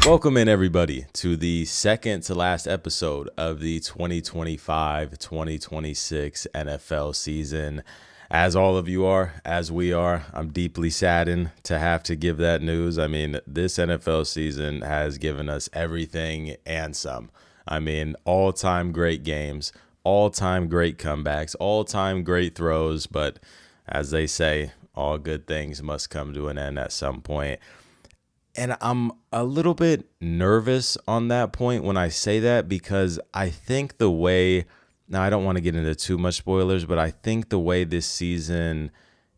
Welcome in, everybody, to the second to last episode of the 2025-2026 NFL season. As all of you are, as we are, I'm deeply saddened to have to give that news. I mean, this NFL season has given us everything and some. I mean, all-time great games, all-time great comebacks, all-time great throws, but as they say, all good things must come to an end at some point. And I'm a little bit nervous on that point when I say that, because I think the way, now I don't want to get into too much spoilers, but I think the way this season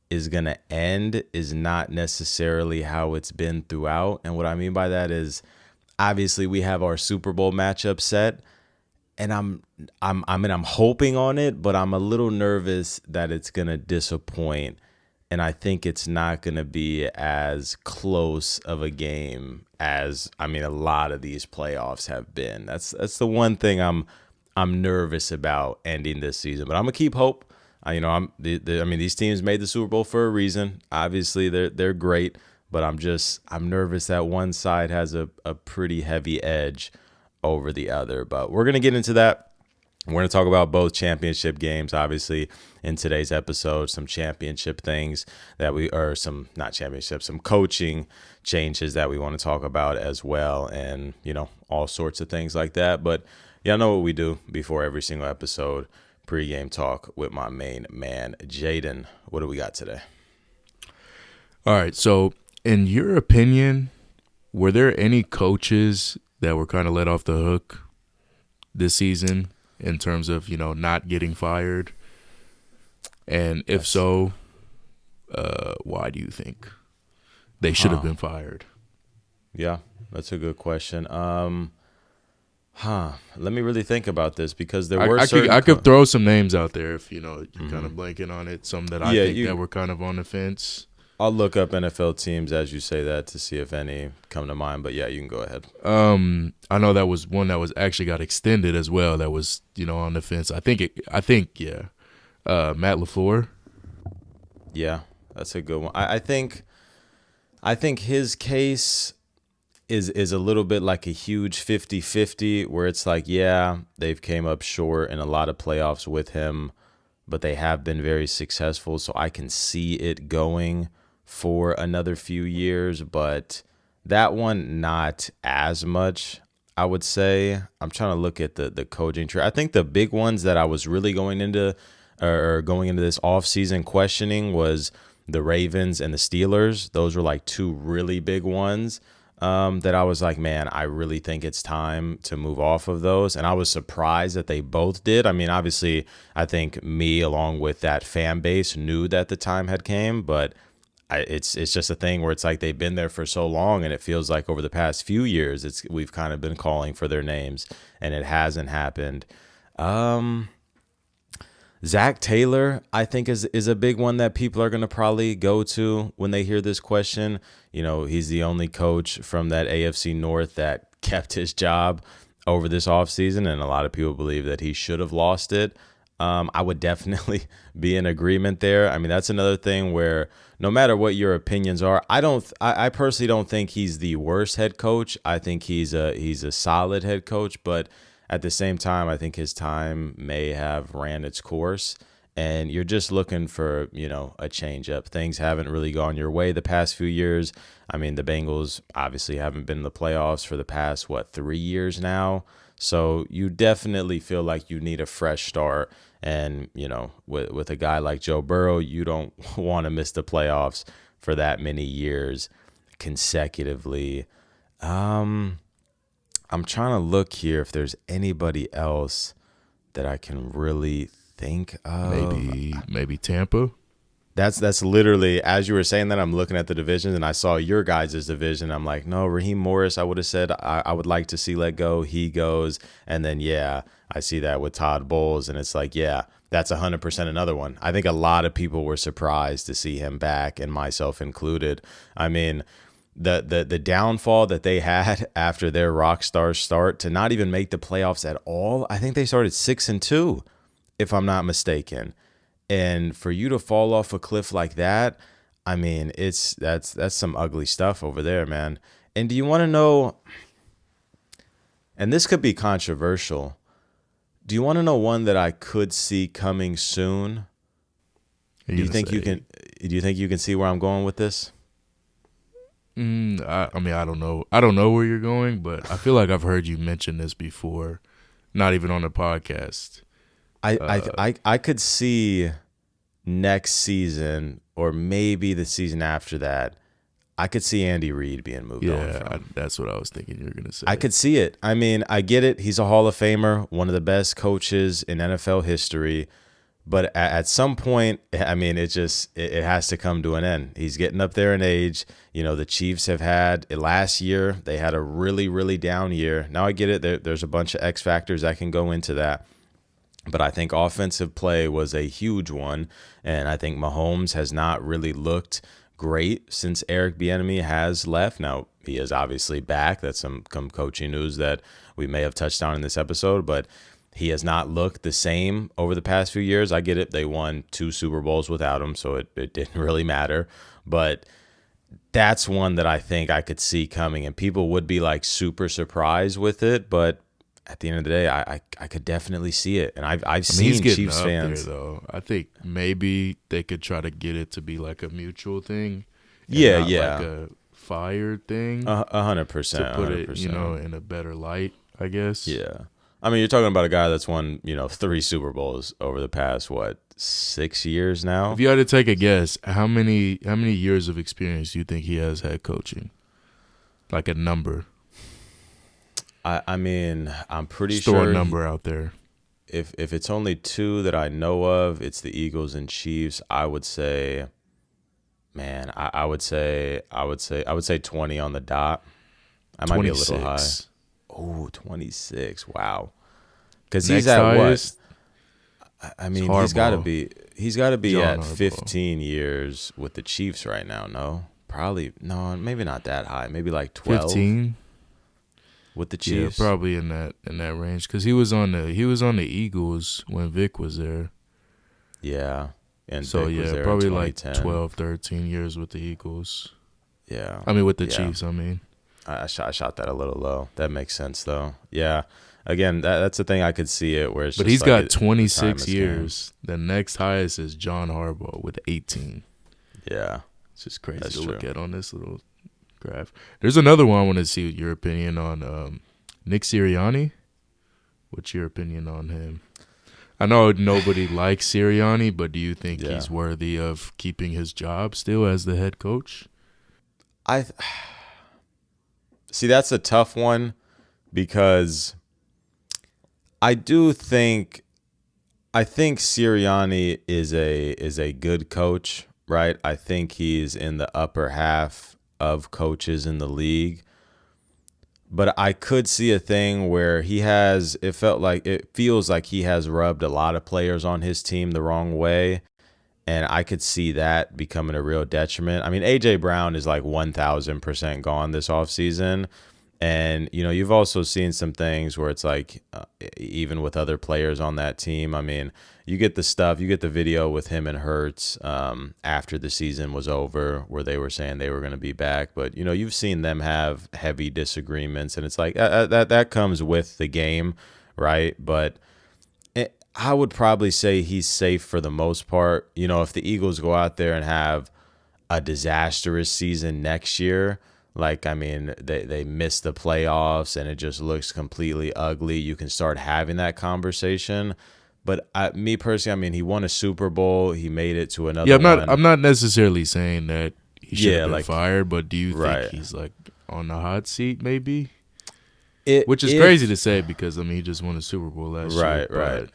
is going to end is not necessarily how it's been throughout. And what I mean by that is, obviously we have our Super Bowl matchup set, and I'm hoping on it, but I'm a little nervous that it's going to disappoint. And I think it's not going to be as close of a game as, I mean, a lot of these playoffs have been. That's the one thing I'm nervous about ending this season. But I'm gonna keep hope. I mean, these teams made the Super Bowl for a reason. Obviously, they're great, but I'm nervous that one side has a pretty heavy edge over the other. But we're gonna get into that. We're going to talk about both championship games, obviously, in today's episode, some championship things some coaching changes that we want to talk about as well, and, all sorts of things like that. But y'all know what we do before every single episode, pregame talk with my main man, Jaden. What do we got today? All right, so in your opinion, were there any coaches that were kind of let off the hook this season in terms of, not getting fired? And if so, why do you think they should have been fired? Yeah, that's a good question. Let me really think about this, because there were I could throw some names out there if, you're kind of blanking on it. Some that I think that were kind of on the fence. I'll look up NFL teams as you say that to see if any come to mind. But yeah, you can go ahead. I know that was one that was actually got extended as well. That was, on the fence. Matt LaFleur. Yeah, that's a good one. I think his case is a little bit like a huge 50-50, where it's like, yeah, they've came up short in a lot of playoffs with him, but they have been very successful. So I can see it going for another few years, but that one not as much, I would say. I'm trying to look at the coaching tree. I think the big ones that I was really going into this offseason questioning was the Ravens and the Steelers. Those were like two really big ones that I was like, man, I really think it's time to move off of those. And I was surprised that they both did. I mean, obviously, I think me, along with that fan base, knew that the time had came, but it's just a thing where it's like they've been there for so long, and it feels like over the past few years we've kind of been calling for their names, and it hasn't happened. Zach Taylor, I think, is a big one that people are going to probably go to when they hear this question. He's the only coach from that AFC North that kept his job over this offseason, and a lot of people believe that he should have lost it. I would definitely be in agreement there. I mean, that's another thing where no matter what your opinions are, I personally don't think he's the worst head coach. I think he's a solid head coach, but at the same time, I think his time may have ran its course, and you're just looking for, a change up. Things haven't really gone your way the past few years. I mean, the Bengals obviously haven't been in the playoffs for the past, 3 years now. So you definitely feel like you need a fresh start. And, with a guy like Joe Burrow, you don't want to miss the playoffs for that many years consecutively. I'm trying to look here if there's anybody else that I can really think of. Maybe Tampa. That's literally, as you were saying that, I'm looking at the divisions, and I saw your guys' division. I'm like, no, Raheem Morris, I would have said I would like to see let go. He goes. And then, yeah, I see that with Todd Bowles, and it's like, yeah, that's 100% another one. I think a lot of people were surprised to see him back, and myself included. I mean, the downfall that they had after their rock star start to not even make the playoffs at all. I think they started 6-2, if I'm not mistaken. And for you to fall off a cliff like that, I mean, that's some ugly stuff over there, man. And do you want to know? And this could be controversial. Do you want to know one that I could see coming soon? Do you think you can? Do you think you can see where I'm going with this? I mean, I don't know. I don't know where you're going, but I feel like I've heard you mention this before, not even on the podcast. I could see next season or maybe the season after that. I could see Andy Reid being moved on from. That's what I was thinking you were gonna say. I could see it. I mean, I get it. He's a Hall of Famer, one of the best coaches in NFL history. But at some point, I mean, it has to come to an end. He's getting up there in age. You know, the Chiefs have had last year. They had a really, really down year. Now I get it. There's a bunch of X factors that can go into that. But I think offensive play was a huge one. And I think Mahomes has not really looked great since Eric Bieniemy has left. Now, he is obviously back. That's some coaching news that we may have touched on in this episode. But he has not looked the same over the past few years. I get it. They won 2 Super Bowls without him, so it didn't really matter. But that's one that I think I could see coming, and people would be like super surprised with it. But at the end of the day, I could definitely see it. And I've seen Chiefs fans. There, though. I think maybe they could try to get it to be like a mutual thing. Yeah. Like a fire thing. 100%. To put 100%. it, in a better light, I guess. Yeah. I mean, you're talking about a guy that's won, 3 Super Bowls over the past, 6 years now? If you had to take a guess, how many years of experience do you think he has had coaching? Like a number. I mean, I'm pretty sure. Store a number out there. If it's only 2 that I know of, it's the Eagles and Chiefs. I would say, man, I would say 20 on the dot. I might 26. Be a little high. Oh, 26. Wow. Because he's at highest, what? I mean, he's got to be John at Harbaugh. 15 years with the Chiefs right now, no? Probably, no, maybe not that high. Maybe like 12. 15? With the Chiefs? Yeah, probably in that range. Because he was on the Eagles when Vic was there. Yeah. And so, Vic was there probably in like 12, 13 years with the Eagles. Yeah. I mean, with the Chiefs, I mean. I shot that a little low. That makes sense, though. Yeah. Again, that's the thing I could see it where it's but just he's got 26 years. The next highest is John Harbaugh with 18. Yeah. It's just crazy to look at on this little graph. There's another one I want to see your opinion on Nick Sirianni. What's your opinion on him? I know nobody likes Sirianni, but do you think he's worthy of keeping his job still as the head coach? See, that's a tough one because I think Sirianni is a good coach, right? I think he's in the upper half of coaches in the league. But I could see a thing where it feels like he has rubbed a lot of players on his team the wrong way. And I could see that becoming a real detriment. I mean, A.J. Brown is like 1,000% gone this offseason. And, you've also seen some things where it's like, even with other players on that team, I mean, you get the video with him and Hurts after the season was over where they were saying they were going to be back. But, you've seen them have heavy disagreements. And it's like that comes with the game, right? But I would probably say he's safe for the most part. If the Eagles go out there and have a disastrous season next year, like, I mean, they miss the playoffs and it just looks completely ugly, you can start having that conversation. But me personally, I mean, he won a Super Bowl. He made it to another one. I'm not necessarily saying that he should have been fired, but do you think he's like on the hot seat maybe? Which is crazy to say because, I mean, he just won a Super Bowl last year. Right.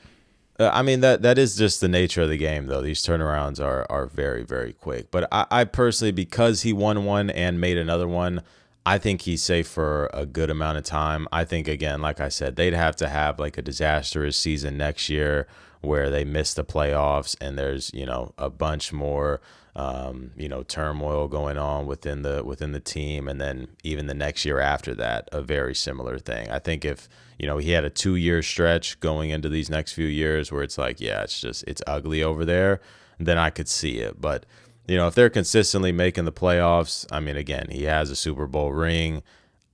I mean, that is just the nature of the game, though. These turnarounds are very, very quick. But I personally, because he won one and made another one, I think he's safe for a good amount of time. I think, again, like I said, they'd have to have like a disastrous season next year where they miss the playoffs and there's, a bunch more, turmoil going on within the team. And then even the next year after that, a very similar thing. I think if, he had a 2-year stretch going into these next few years where it's like, it's ugly over there, then I could see it. But, if they're consistently making the playoffs, I mean, again, he has a Super Bowl ring.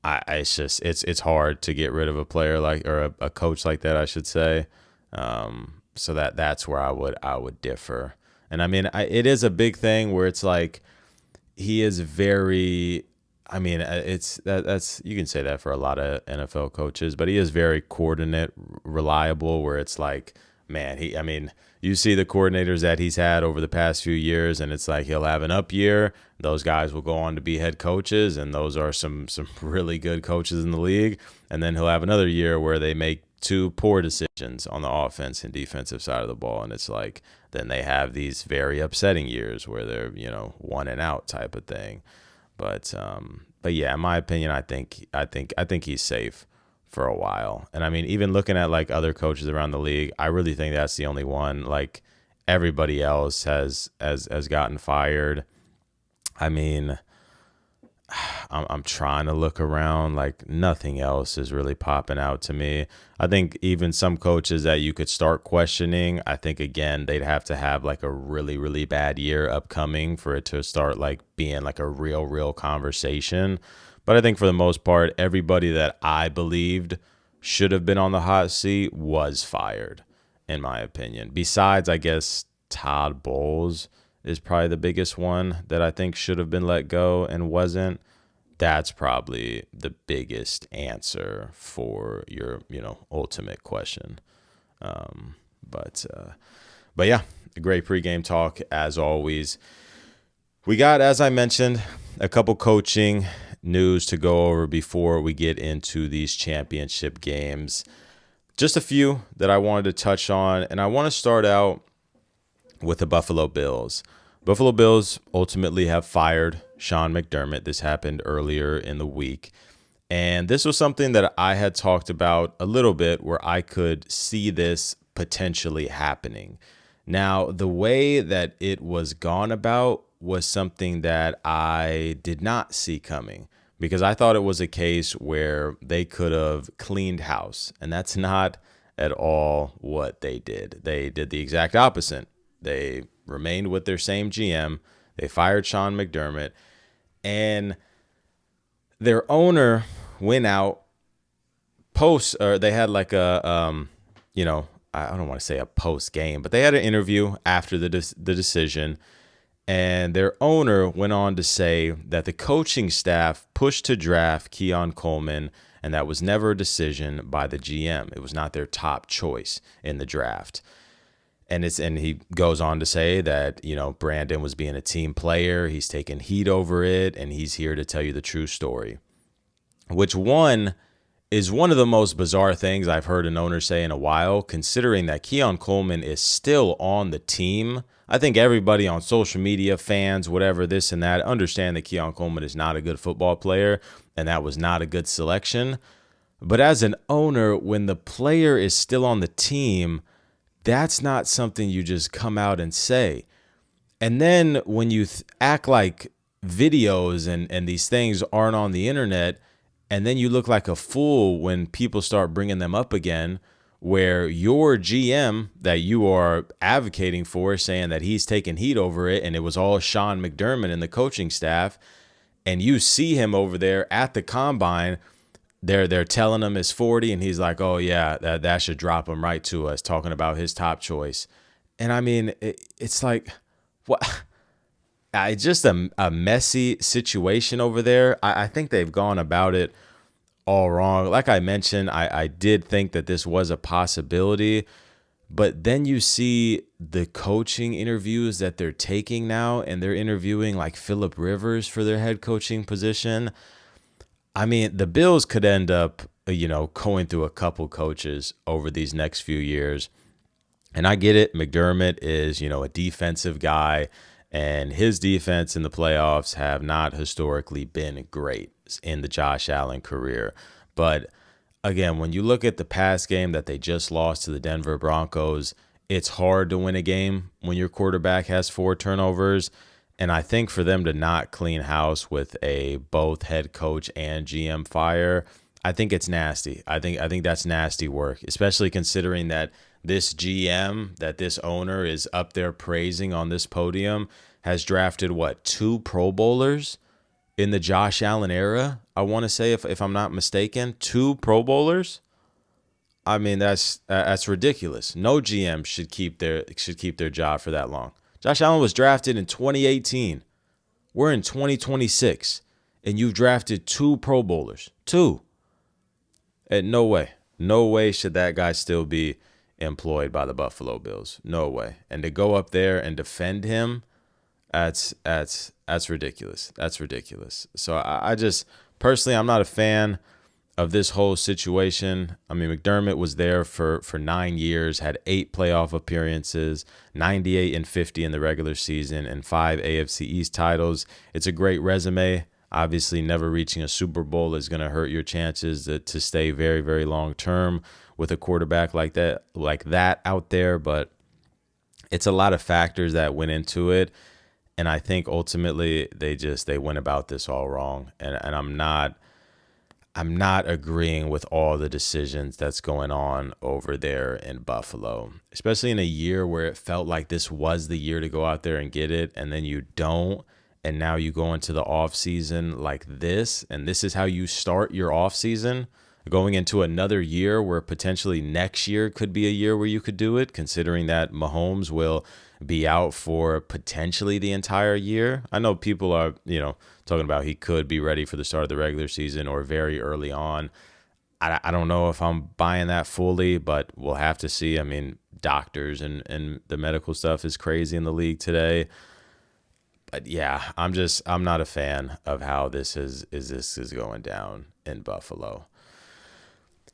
it's hard to get rid of a player like, or a coach like that, I should say. So that's where I would differ. And I mean, it is a big thing where it's like he is very. I mean, that's you can say that for a lot of NFL coaches, but he is very coordinate, reliable. Where it's like, man, I mean, you see the coordinators that he's had over the past few years, and it's like he'll have an up year. Those guys will go on to be head coaches, and those are some really good coaches in the league. And then he'll have another year where they make two poor decisions on the offense and defensive side of the ball, and it's like then they have these very upsetting years where they're one and out type of thing. But yeah, in my opinion, I think he's safe for a while. And I mean, even looking at like other coaches around the league, I really think that's the only one. Like everybody else has gotten fired. I mean, I'm trying to look around, like nothing else is really popping out to me. I think even some coaches that you could start questioning, I think again they'd have to have like a really, really bad year upcoming for it to start like being like a real conversation. But I think for the most part, everybody that I believed should have been on the hot seat was fired, in my opinion. Besides, I guess Todd Bowles is probably the biggest one that I think should have been let go and wasn't. That's probably the biggest answer for your, ultimate question. But yeah, a great pregame talk as always. We got, as I mentioned, a couple coaching news to go over before we get into these championship games. Just a few that I wanted to touch on, and I want to start out with the Buffalo Bills. Buffalo Bills ultimately have fired Sean McDermott. This happened earlier in the week. And this was something that I had talked about a little bit where I could see this potentially happening. Now, the way that it was gone about was something that I did not see coming, because I thought it was a case where they could have cleaned house. And that's not at all what they did. They did the exact opposite. They remained with their same GM. They fired Sean McDermott, and their owner went out they had like a, I don't want to say a post game, but they had an interview after the decision. And their owner went on to say that the coaching staff pushed to draft Keon Coleman, and that was never a decision by the GM. It was not their top choice in the draft. And he goes on to say that, Brandon was being a team player. He's taking heat over it, and he's here to tell you the true story. Which is one of the most bizarre things I've heard an owner say in a while, considering that Keon Coleman is still on the team. I think everybody on social media, fans, whatever, this and that, understand that Keon Coleman is not a good football player, and that was not a good selection. But as an owner, when the player is still on the team, that's not something you just come out and say. And then when you act like videos and these things aren't on the internet, and then you look like a fool when people start bringing them up again, where your GM that you are advocating for, saying that he's taking heat over it, and it was all Sean McDermott and the coaching staff, and you see him over there at the combine, they're telling him it's 40, and he's like, oh yeah, that should drop him right to us, talking about his top choice. And I mean, it's like, what? It's just a messy situation over there. I think they've gone about it all wrong. Like I mentioned, I did think that this was a possibility, but then you see the coaching interviews that they're taking now, and they're interviewing like Phillip Rivers for their head coaching position. I mean, the Bills could end up, going through a couple coaches over these next few years. And I get it. McDermott is, a defensive guy, and his defense in the playoffs have not historically been great in the Josh Allen career. But again, when you look at the past game that they just lost to the Denver Broncos, it's hard to win a game when your quarterback has 4 turnovers. And I think for them to not clean house with a both head coach and GM fire, I think it's nasty. I think that's nasty work, especially considering that this GM, that this owner is up there praising on this podium, has drafted 2 Pro Bowlers in the Josh Allen era, I want to say, if I'm not mistaken, 2 Pro Bowlers. I mean, that's ridiculous. No GM should keep their job for that long. Josh Allen was drafted in 2018. We're in 2026, and you've drafted 2 Pro Bowlers. 2. And no way should that guy still be employed by the Buffalo Bills. No way. And to go up there and defend him, that's ridiculous. That's ridiculous. So I just personally, I'm not a fan of this whole situation. I mean, McDermott was there for 9 years, had 8 playoff appearances, 98 and 50 in the regular season, and 5 AFC East titles. It's a great resume. Obviously, never reaching a Super Bowl is going to hurt your chances to stay very, very long term with a quarterback like that out there. But it's a lot of factors that went into it. And I think ultimately they went about this all wrong. And I'm not agreeing with all the decisions that's going on over there in Buffalo, especially in a year where it felt like this was the year to go out there and get it, and then you don't, and now you go into the offseason like this, and this is how you start your offseason, going into another year where potentially next year could be a year where you could do it, considering that Mahomes will be out for potentially the entire year. I know people are, talking about he could be ready for the start of the regular season or very early on. I don't know if I'm buying that fully, but we'll have to see. I mean, doctors and the medical stuff is crazy in the league today. But yeah, I'm not a fan of how this is going down in Buffalo.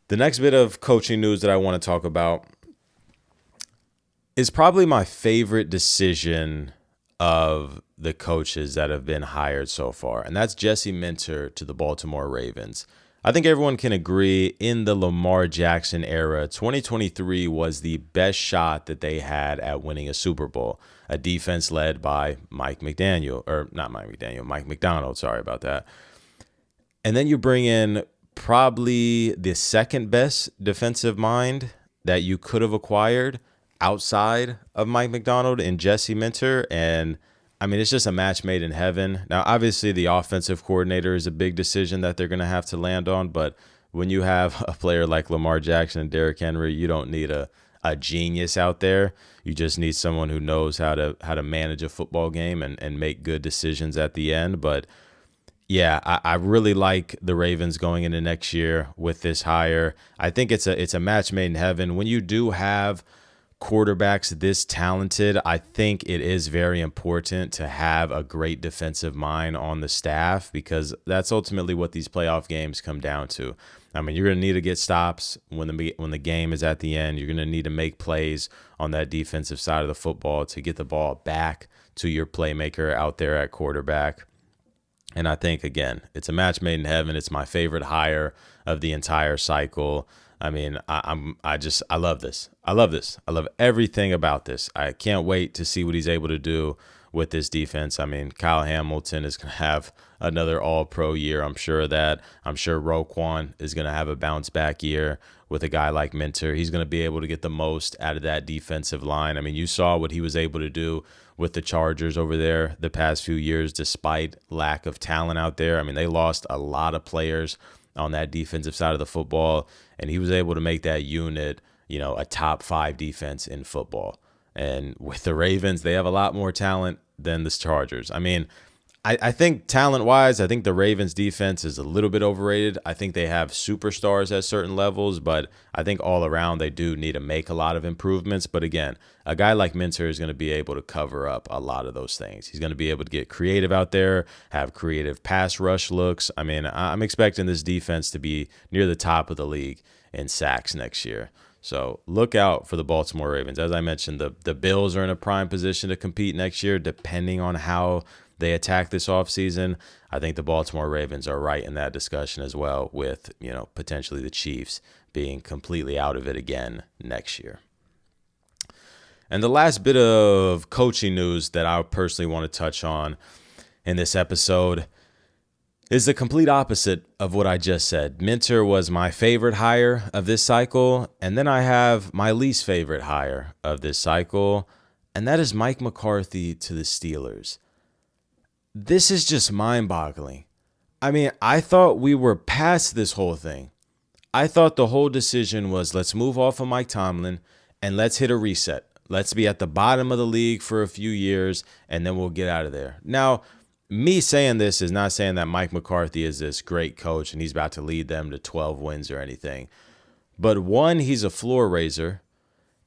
The next bit of coaching news that I want to talk about is probably my favorite decision of the coaches that have been hired so far, and that's Jesse Minter to the Baltimore Ravens. I think everyone can agree in the Lamar Jackson era, 2023 was the best shot that they had at winning a Super Bowl. A defense led by Mike Macdonald, sorry about that. And then you bring in probably the second best defensive mind that you could have acquired outside of Mike Macdonald and Jesse Minter. And I mean, it's just a match made in heaven. Now, obviously, the offensive coordinator is a big decision that they're going to have to land on. But when you have a player like Lamar Jackson and Derrick Henry, you don't need a genius out there. You just need someone who knows how to manage a football game and make good decisions at the end. But yeah, I really like the Ravens going into next year with this hire. I think it's a match made in heaven. When you do have quarterbacks this talented, I think it is very important to have a great defensive mind on the staff, because that's ultimately what these playoff games come down to. I mean, you're going to need to get stops when the game is at the end. You're going to need to make plays on that defensive side of the football to get the ball back to your playmaker out there at quarterback. And I think, again, it's a match made in heaven. It's my favorite hire of the entire cycle. I mean, I love this. I love this. I love everything about this. I can't wait to see what he's able to do with this defense. I mean, Kyle Hamilton is going to have another all-pro year. I'm sure of that. I'm sure Roquan is going to have a bounce-back year with a guy like Minter. He's going to be able to get the most out of that defensive line. I mean, you saw what he was able to do with the Chargers over there the past few years, despite lack of talent out there. I mean, they lost a lot of players on that defensive side of the football, and he was able to make that unit, a top 5 defense in football. And with the Ravens, they have a lot more talent than the Chargers. I mean, I think talent-wise, I think the Ravens defense is a little bit overrated. I think they have superstars at certain levels, but I think all around they do need to make a lot of improvements. But again, a guy like Minter is going to be able to cover up a lot of those things. He's going to be able to get creative out there, have creative pass rush looks. I mean, I'm expecting this defense to be near the top of the league in sacks next year. So look out for the Baltimore Ravens. As I mentioned, the Bills are in a prime position to compete next year, depending on how they attack this offseason. I think the Baltimore Ravens are right in that discussion as well, with, potentially the Chiefs being completely out of it again next year. And the last bit of coaching news that I personally want to touch on in this episode is the complete opposite of what I just said. Minter was my favorite hire of this cycle, and then I have my least favorite hire of this cycle, and that is Mike McCarthy to the Steelers. This is just mind-boggling. I mean, I thought we were past this whole thing. I thought the whole decision was let's move off of Mike Tomlin and let's hit a reset. Let's be at the bottom of the league for a few years and then we'll get out of there. Now, me saying this is not saying that Mike McCarthy is this great coach and he's about to lead them to 12 wins or anything. But one, he's a floor raiser.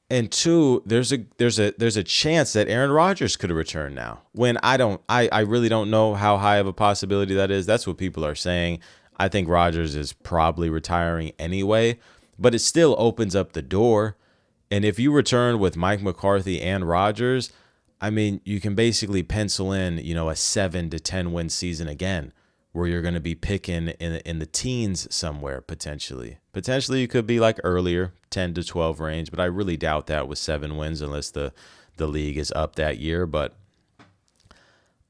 And two, there's a chance that Aaron Rodgers could return now. When I really don't know how high of a possibility that is. That's what people are saying. I think Rodgers is probably retiring anyway, but it still opens up the door. And if you return with Mike McCarthy and Rodgers, I mean, you can basically pencil in, a 7 to 10 win season again, where you're going to be picking in the teens somewhere potentially. Potentially you could be like earlier, 10 to 12 range, but I really doubt that with 7 wins unless the league is up that year. But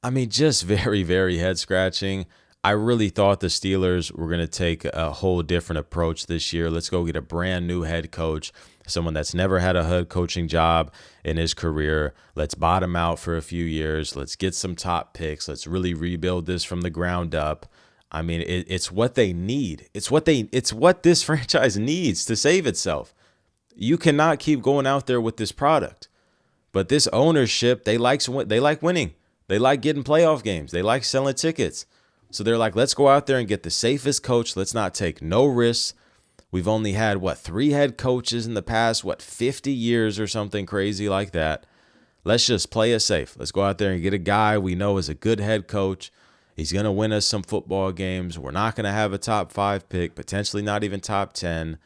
I mean, just very, very head scratching. I really thought the Steelers were going to take a whole different approach this year. Let's go get a brand new head coach, someone that's never had a head coaching job in his career. Let's bottom out for a few years. Let's get some top picks. Let's really rebuild this from the ground up. I mean, it's what they need. It's what this franchise needs to save itself. You cannot keep going out there with this product. But this ownership, they like winning. They like getting playoff games. They like selling tickets. So they're like, let's go out there and get the safest coach. Let's not take no risks. We've only had, 3 head coaches in the past, 50 years or something crazy like that. Let's just play it safe. Let's go out there and get a guy we know is a good head coach. He's going to win us some football games. We're not going to have a top 5 pick, potentially not even top 10.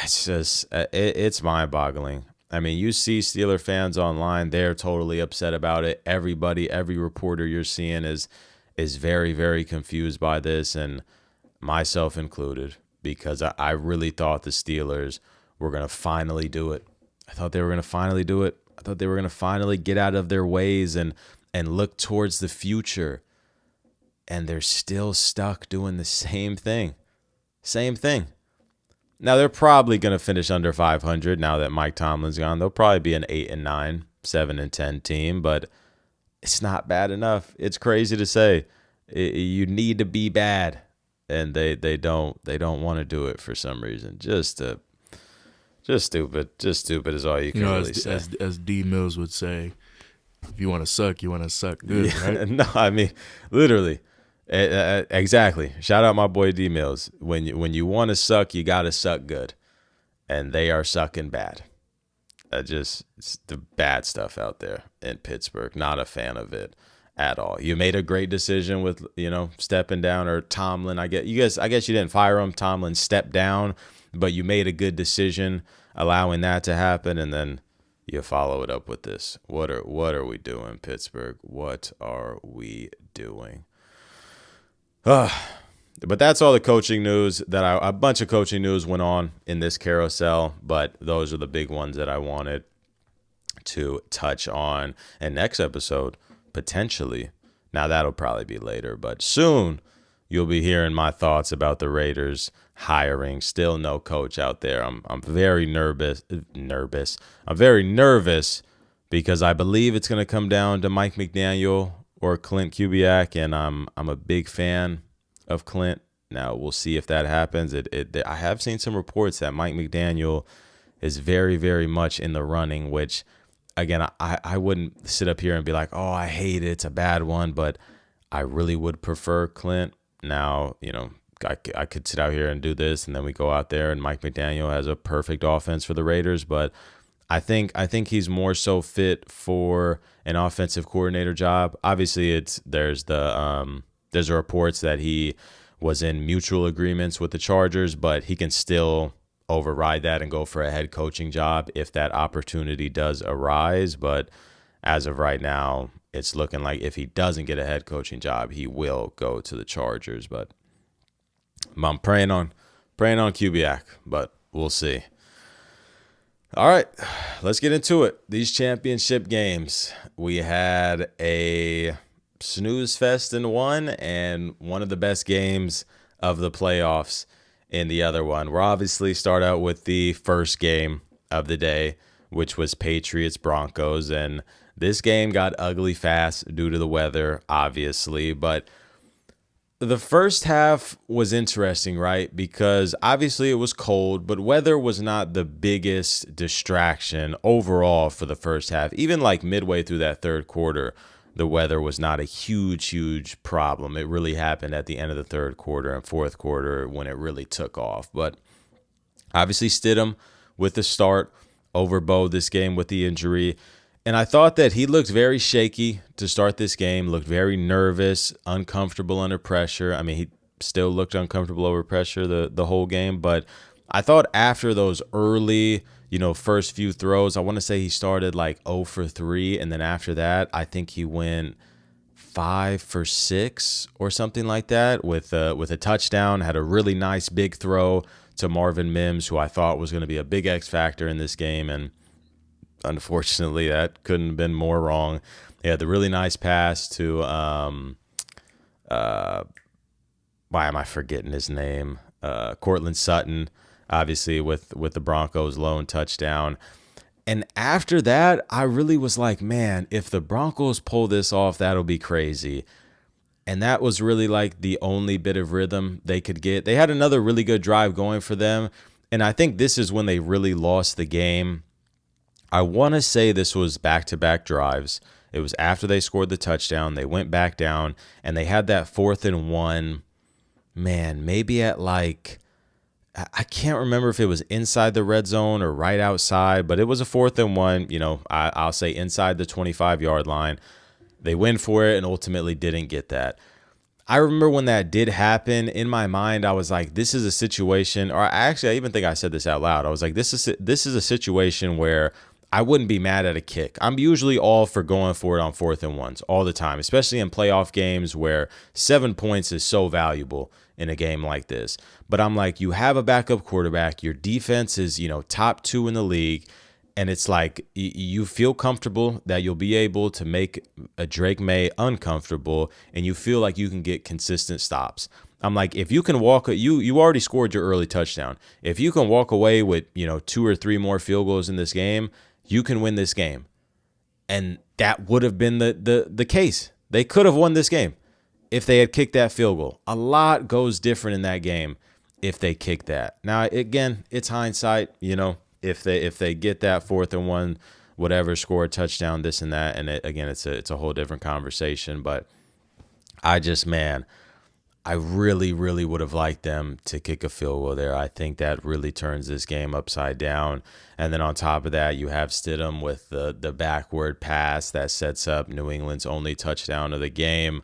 It's just, it's mind-boggling. I mean, you see Steeler fans online, they're totally upset about it. Everybody, every reporter you're seeing is very, very confused by this, and myself included, because I really thought the Steelers were going to finally do it. I thought they were going to finally do it. I thought they were going to finally get out of their ways and look towards the future. And they're still stuck doing the same thing. Same thing. Now, they're probably going to finish under 500 now that Mike Tomlin's gone. They'll probably be an 8-9, 7-10 team, but it's not bad enough. It's crazy to say. You need to be bad, and they don't want to do it for some reason. Just stupid. Just stupid is all you can really say. As D Mills would say, if you want to suck, you want to suck good, right? No, I mean, literally. Exactly. Shout out my boy D Mills. When you want to suck, you got to suck good. And they are sucking bad. It's the bad stuff out there in Pittsburgh. Not a fan of it at all. You made a great decision with, stepping down, or Tomlin. I guess you didn't fire him. Tomlin stepped down, but you made a good decision allowing that to happen, and then you follow it up with this. What are we doing, Pittsburgh? What are we doing? But that's all the coaching news a bunch of coaching news went on in this carousel, but those are the big ones that I wanted to touch on. And next episode, potentially, now that'll probably be later, but soon you'll be hearing my thoughts about the Raiders hiring. Still no coach out there. I'm very nervous. I'm very nervous because I believe it's going to come down to Mike McDaniel or Clint Kubiak, and I'm a big fan of Clint. Now we'll see if that happens. I have seen some reports that Mike McDaniel is very, very much in the running, which, again, I wouldn't sit up here and be like, oh, I hate it, it's a bad one, but I really would prefer Clint. Now, I could sit out here and do this, and then we go out there and Mike McDaniel has a perfect offense for the Raiders, but I think he's more so fit for an offensive coordinator job. Obviously, there's the reports that he was in mutual agreements with the Chargers, but he can still override that and go for a head coaching job if that opportunity does arise. But as of right now, it's looking like if he doesn't get a head coaching job, he will go to the Chargers. But I'm praying on Kubiak, but we'll see. All right, let's get into it. These championship games. We had a snooze fest in one and one of the best games of the playoffs in the other one. We'll obviously start out with the first game of the day, which was Patriots-Broncos. And this game got ugly fast due to the weather, obviously. But The first half was interesting, right? Because obviously it was cold, but weather was not the biggest distraction overall for the first half. Even like midway through that third quarter, the weather was not a huge problem. It really happened at the end of the third quarter and fourth quarter when it really took off. But obviously Stidham with the start over Bo this game with the injury. And I thought that he looked very shaky to start this game, looked very nervous, uncomfortable under pressure. I mean, he still looked uncomfortable over pressure the whole game. But I thought after those early, first few throws, I want to say he started like 0 for 3. And then after that, I think he went 5 for 6 or something like that with a touchdown, had a really nice big throw to Marvin Mims, who I thought was going to be a big X factor in this game. And unfortunately, that couldn't have been more wrong. He had the really nice pass to why am I forgetting his name? Cortland Sutton, obviously with the Broncos' lone touchdown. And after that, I really was like, man, if the Broncos pull this off, that'll be crazy. And that was really like the only bit of rhythm they could get. They had another really good drive going for them. And I think this is when they really lost the game. I want to say this was back-to-back drives. It was after they scored the touchdown. They went back down, and they had that 4th and 1. Man, maybe at like, I can't remember if it was inside the red zone or right outside, but it was a 4th and 1. I'll say inside the 25-yard line. They went for it and ultimately didn't get that. I remember when that did happen, in my mind, I was like, this is a situation, or I even think I said this out loud. I was like, this is a situation where I wouldn't be mad at a kick. I'm usually all for going for it on 4th and 1s all the time, especially in playoff games where 7 points is so valuable in a game like this. But I'm like, you have a backup quarterback. Your defense is, top 2 in the league. And it's like you feel comfortable that you'll be able to make a Drake May uncomfortable, and you feel like you can get consistent stops. I'm like, if you can you already scored your early touchdown. If you can walk away with 2 or 3 more field goals in this game, you can win this game. And that would have been the case. They could have won this game if they had kicked that field goal. A lot goes different in that game if they kick that. Now, again, it's hindsight, If they get that 4th and 1, whatever, score a touchdown, this and that, and it's a whole different conversation. But I really would have liked them to kick a field goal there. I think that really turns this game upside down. And then on top of that, you have Stidham with the backward pass that sets up New England's only touchdown of the game.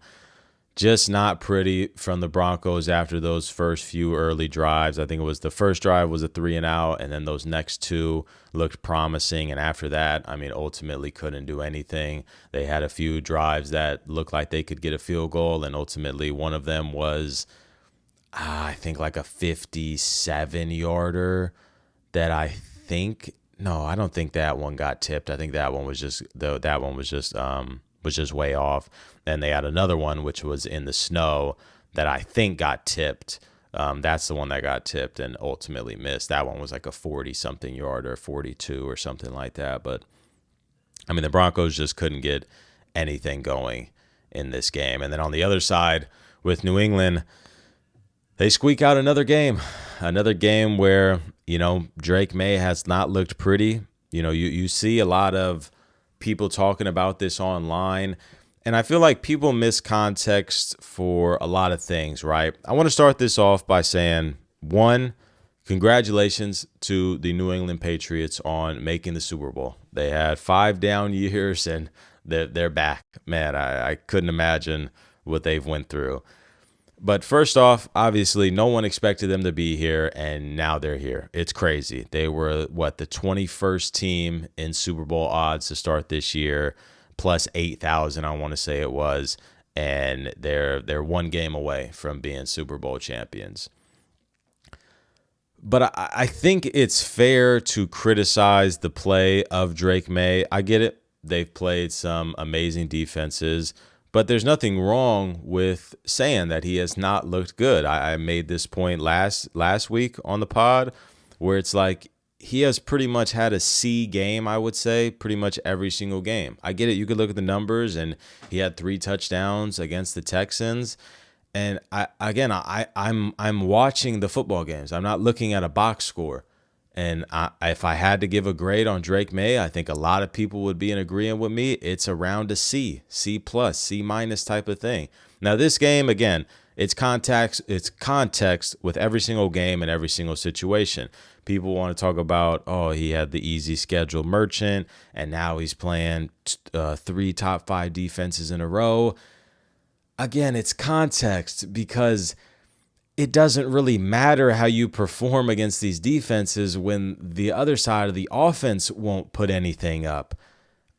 Just not pretty from the Broncos after those first few early drives. I think it was the first drive was a 3 and out, and then those next 2 looked promising. And after that, ultimately couldn't do anything. They had a few drives that looked like they could get a field goal, and ultimately one of them was, I think, like a 57-yarder that I don't think that one got tipped. I think that one was just way off. And they had another one which was in the snow that I think got tipped. That's the one that got tipped and ultimately missed. That one was like a 40-something yarder, 42 or something like that. But the Broncos just couldn't get anything going in this game. And then on the other side with New England, they squeak out another game where, Drake May has not looked pretty. You see a lot of people talking about this online, and I feel like people miss context for a lot of things, right? I want to start this off by saying, 1, congratulations to the New England Patriots on making the Super Bowl. They had 5 down years, and they're back. Man, I couldn't imagine what they've went through. But first off, obviously, no one expected them to be here, and now they're here. It's crazy. They were, the 21st team in Super Bowl odds to start this year, plus 8,000, I want to say it was, and they're 1 game away from being Super Bowl champions. But I think it's fair to criticize the play of Drake May. I get it. They've played some amazing defenses, but there's nothing wrong with saying that he has not looked good. I made this point last week on the pod where it's like he has pretty much had a C game, I would say, pretty much every single game. I get it. You could look at the numbers, and he had 3 touchdowns against the Texans. And I'm watching the football games. I'm not looking at a box score. And if I had to give a grade on Drake May, I think a lot of people would be in agreement with me. It's around a C, C plus, C minus type of thing. Now this game, again, it's context with every single game and every single situation. People want to talk about, oh, he had the easy schedule merchant, and now he's playing 3 top 5 defenses in a row. Again, it's context, because it doesn't really matter how you perform against these defenses when the other side of the offense won't put anything up.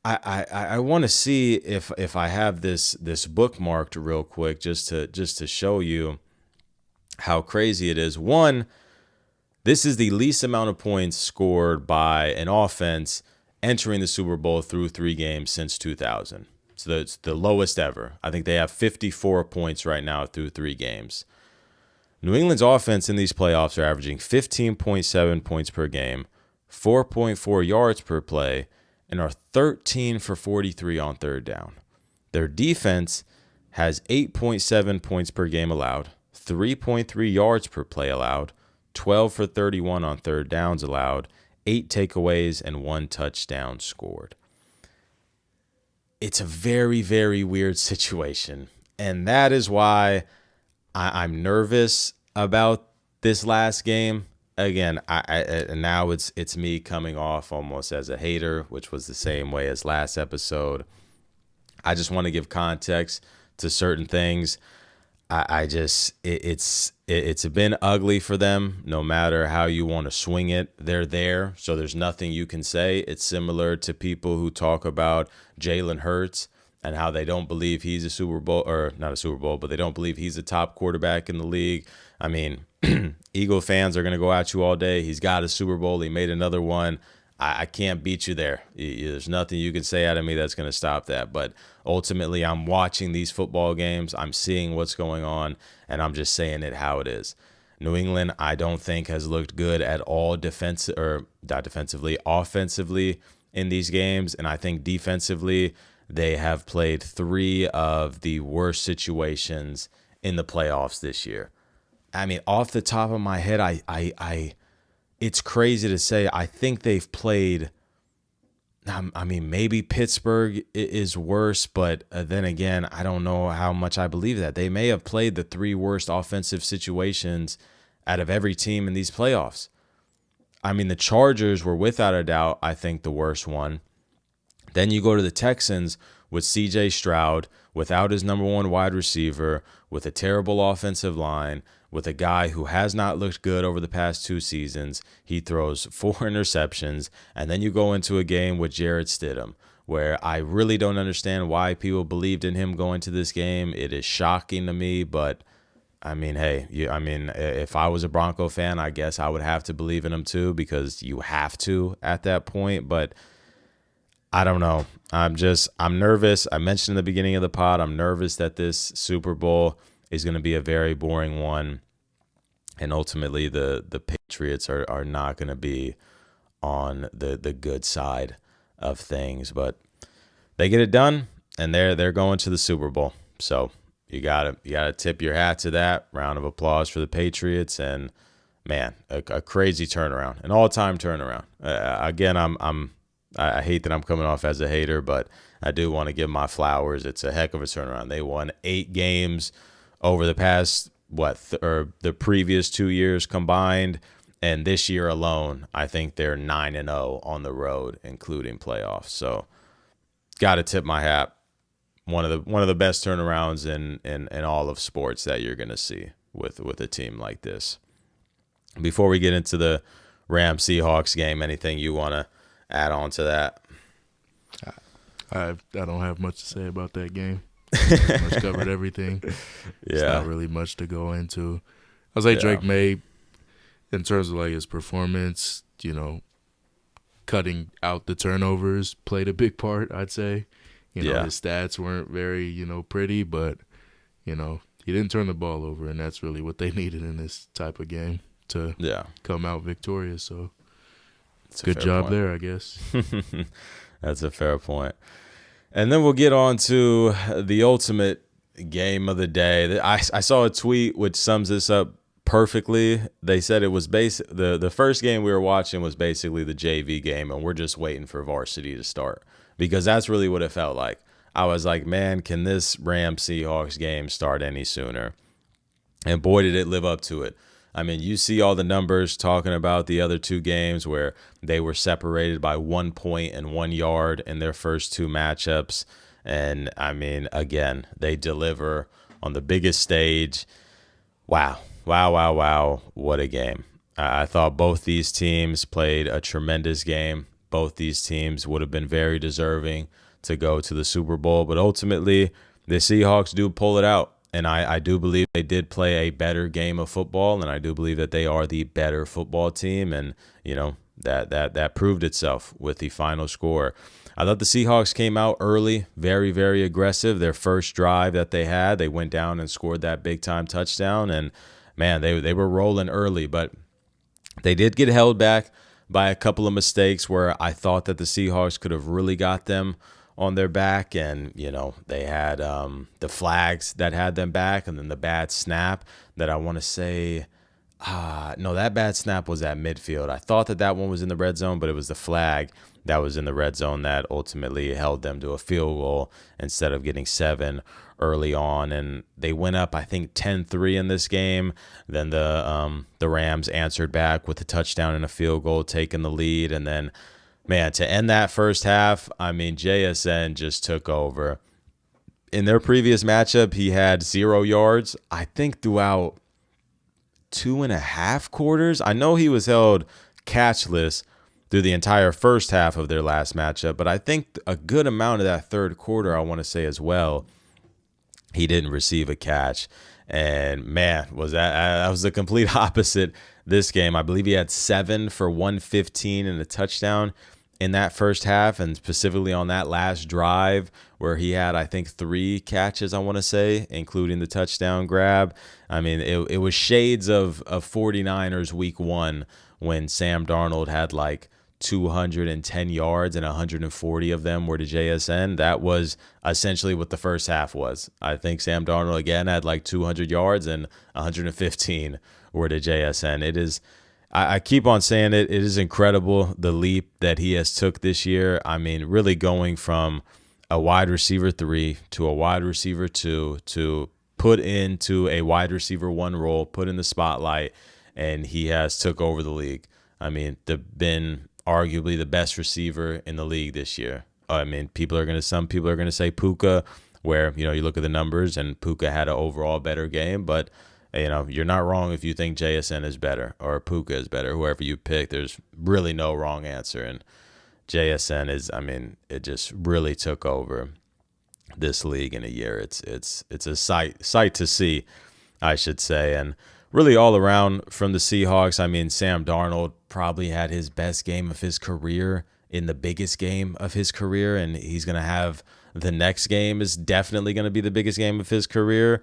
I want to see if I have this bookmarked real quick just to show you how crazy it is. One, this is the least amount of points scored by an offense entering the Super Bowl through 3 games since 2000. So it's the lowest ever. I think they have 54 points right now through 3 games. New England's offense in these playoffs are averaging 15.7 points per game, 4.4 yards per play, and are 13 for 43 on third down. Their defense has 8.7 points per game allowed, 3.3 yards per play allowed, 12 for 31 on third downs allowed, 8 takeaways, and 1 touchdown scored. It's a very, very weird situation. And that is why I'm nervous about this last game. Again, now it's me coming off almost as a hater, which was the same way as last episode. I just want to give context to certain things. It's been ugly for them. No matter how you want to swing it, they're there. So there's nothing you can say. It's similar to people who talk about Jalen Hurts and how they don't believe he's a Super Bowl, or not a Super Bowl, but they don't believe he's a top quarterback in the league. I mean, Eagle fans are going to go at you all day. He's got a Super Bowl. He made another one. I can't beat you there. There's nothing you can say out of me that's going to stop that. But ultimately, I'm watching these football games. I'm seeing what's going on, and I'm just saying it how it is. New England, I don't think, has looked good at all offensively in these games. And I think defensively, they have played 3 of the worst situations in the playoffs this year. I mean, off the top of my head, it's crazy to say. I think they've played, I mean, maybe Pittsburgh is worse, but then again, I don't know how much I believe that. They may have played the 3 worst offensive situations out of every team in these playoffs. I mean, the Chargers were without a doubt, I think, the worst one. Then you go to the Texans with C.J. Stroud, without his number 1 wide receiver, with a terrible offensive line, with a guy who has not looked good over the past 2 seasons. He throws 4 interceptions. And then you go into a game with Jarrett Stidham, where I really don't understand why people believed in him going to this game. It is shocking to me, but I mean, hey, if I was a Bronco fan, I guess I would have to believe in him too, because you have to at that point. But I don't know. I'm nervous. I mentioned in the beginning of the pod, I'm nervous that this Super Bowl is going to be a very boring one. And ultimately, the Patriots are not going to be on the good side of things. But they get it done, and they're going to the Super Bowl. So you gotta tip your hat to that. Round of applause for the Patriots. And man, a crazy turnaround, an all-time turnaround. Again, I hate that I'm coming off as a hater, but I do want to give my flowers. It's a heck of a turnaround. They won 8 games over the past, the previous 2 years combined. And this year alone, I think they're 9-0 on the road, including playoffs. So got to tip my hat. One of the best turnarounds in all of sports that you're going to see with a team like this. Before we get into the Rams-Seahawks game, anything you want to add on to that? I don't have much to say about that game. Pretty much covered everything. Yeah. It's not really much to go into. I was like, Drake May, in terms of like his performance, cutting out the turnovers played a big part, I'd say. His stats weren't very, pretty, but, he didn't turn the ball over, and that's really what they needed in this type of game to come out victorious. So good job there, I guess. That's a fair point. And then we'll get on to the ultimate Game of the day. I saw a tweet which sums this up perfectly. They said it was the first game we were watching was basically the JV game, and we're just waiting for varsity to start, because that's really what it felt like. I was like, man, can this Rams Seahawks game start any sooner? And boy, did it live up to it. I mean, you see all the numbers talking about the other two games where they were separated by 1 point and 1 yard in their first two matchups. And I mean, again, they deliver on the biggest stage. Wow. Wow, wow, wow. What a game. I thought both these teams played a tremendous game. Both these teams would have been very deserving to go to the Super Bowl. But ultimately, the Seahawks do pull it out. And I do believe they did play a better game of football, and I do believe that they are the better football team. And, you know, that proved itself with the final score. I thought the Seahawks came out early, very, very aggressive. Their first drive that they had, they went down and scored that big-time touchdown. And, man, they were rolling early. But they did get held back by a couple of mistakes where I thought that the Seahawks could have really got them on their back. And, you know, they had the flags that had them back, and then the bad snap that I want to say no, that bad snap was at midfield. I thought that one was in the red zone, but it was the flag that was in the red zone that ultimately held them to a field goal instead of getting 7 early on. And they went up, I think, 10-3 in this game. Then the Rams answered back with a touchdown and a field goal, taking the lead. And then, man, to end that first half, I mean, JSN just took over. In their previous matchup, he had 0 yards, I think, throughout 2.5 quarters. I know he was held catchless through the entire first half of their last matchup, but I think a good amount of that third quarter, I want to say as well, he didn't receive a catch. And man, that was the complete opposite this game. I believe he had 7 for 115 and a touchdown in that first half, and specifically on that last drive where he had, I think, 3 catches, I want to say, including the touchdown grab. I mean, it was shades of 49ers week 1 when Sam Darnold had like 210 yards and 140 of them were to JSN. That was essentially what the first half was. I think Sam Darnold again had like 200 yards and 115 were to JSN. It is, I keep on saying it, it is incredible the leap that he has took this year. I mean, really going from a wide receiver 3 to a wide receiver 2 to put into a wide receiver 1 role, put in the spotlight, and he has took over the league. I mean, been arguably the best receiver in the league this year. I mean, some people are gonna say Puka, where, you know, you look at the numbers and Puka had an overall better game, but you know, you're not wrong if you think JSN is better or Puka is better. Whoever you pick, there's really no wrong answer. And JSN is, I mean, it just really took over this league in a year. It's a sight to see, I should say. And really all around from the Seahawks, I mean, Sam Darnold probably had his best game of his career in the biggest game of his career, and he's going to have the next game is definitely going to be the biggest game of his career.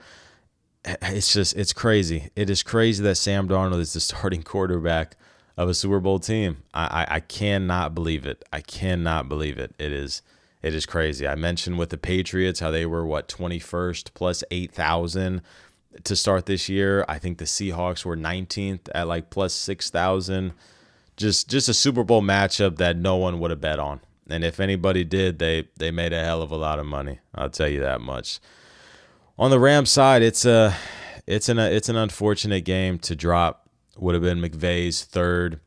It's crazy. It is crazy that Sam Darnold is the starting quarterback of a Super Bowl team. I cannot believe it. I cannot believe it. It is crazy. I mentioned with the Patriots how they were, 21st plus 8,000 to start this year. I think the Seahawks were 19th at like plus 6,000. Just a Super Bowl matchup that no one would have bet on. And if anybody did, they made a hell of a lot of money. I'll tell you that much. On the Rams side, it's an unfortunate game to drop. Would have been McVay's 3rd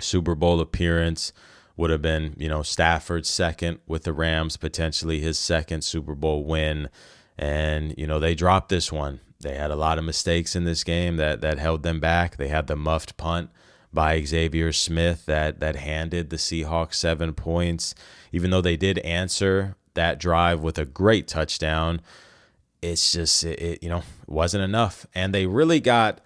Super Bowl appearance. Would have been, you know, Stafford's 2nd with the Rams, potentially his 2nd Super Bowl win. And, you know, they dropped this one. They had a lot of mistakes in this game that held them back. They had the muffed punt by Xavier Smith that handed the Seahawks 7 points. Even though they did answer that drive with a great touchdown, it's just, it wasn't enough. And they really got,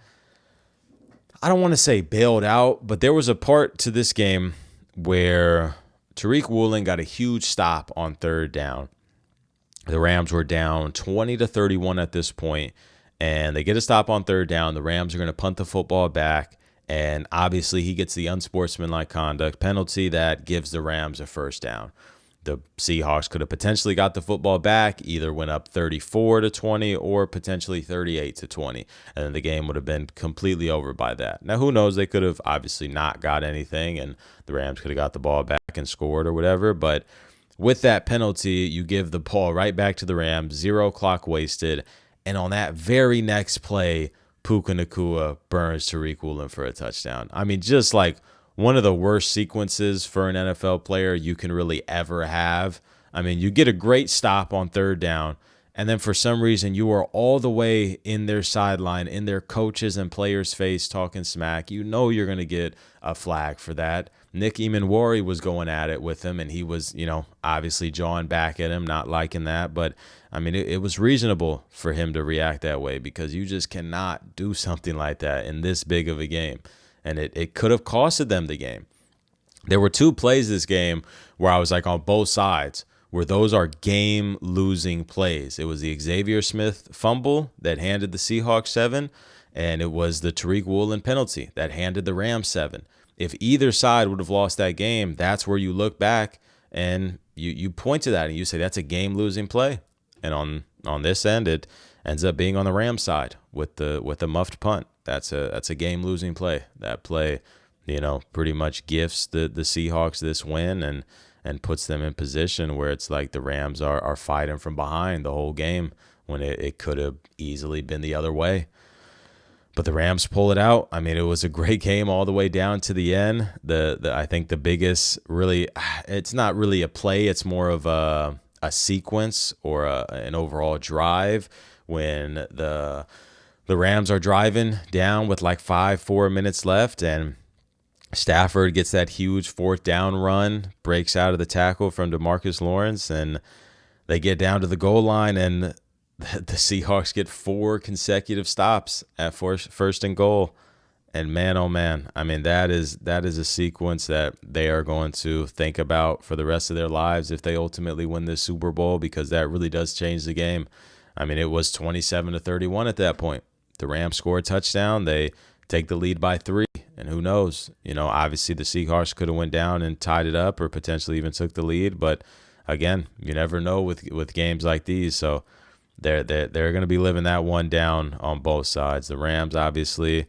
I don't want to say bailed out, but there was a part to this game where Tariq Woolen got a huge stop on 3rd down. The Rams were down 20-31 at this point, and they get a stop on 3rd down. The Rams are going to punt the football back, and obviously he gets the unsportsmanlike conduct penalty that gives the Rams a 1st down. the Seahawks could have potentially got the football back, either went up 34-20 or potentially 38-20, and then the game would have been completely over by that. Now, who knows? They could have obviously not got anything, and the Rams could have got the ball back and scored or whatever. But with that penalty, you give the ball right back to the Rams, 0 clock wasted, and on that very next play, Puka Nacua burns Tariq Woolen for a touchdown. I mean, just like one of the worst sequences for an NFL player you can really ever have. I mean, you get a great stop on third down, and then for some reason you are all the way in their sideline, in their coaches and players' face talking smack. You know you're going to get a flag for that. Nick Emanwari was going at it with him, and he was, obviously jawing back at him, not liking that. But, I mean, it was reasonable for him to react that way because you just cannot do something like that in this big of a game. And it could have costed them the game. There were 2 plays this game where I was like on both sides, where those are game-losing plays. It was the Xavier Smith fumble that handed the Seahawks 7, and it was the Tariq Woolen penalty that handed the Rams 7. If either side would have lost that game, that's where you look back and you point to that and you say that's a game-losing play. And on this end, it ends up being on the Rams side with the muffed punt. That's a game-losing play. That play, pretty much gifts the Seahawks this win and puts them in position where it's like the Rams are fighting from behind the whole game when it could have easily been the other way. But the Rams pull it out. I mean, it was a great game all the way down to the end. I think the biggest really, it's not really a play. It's more of a sequence or an overall drive when the Rams are driving down with like 4 minutes left, and Stafford gets that huge 4th down run, breaks out of the tackle from DeMarcus Lawrence, and they get down to the goal line, and the Seahawks get 4 consecutive stops at first and goal. And man, oh man, I mean, that is a sequence that they are going to think about for the rest of their lives if they ultimately win this Super Bowl, because that really does change the game. I mean, it was 27-31 at that point. The Rams score a touchdown. They take the lead by 3, and who knows? Obviously the Seahawks could have went down and tied it up or potentially even took the lead. But again, you never know with games like these. So they're going to be living that one down on both sides. The Rams, obviously,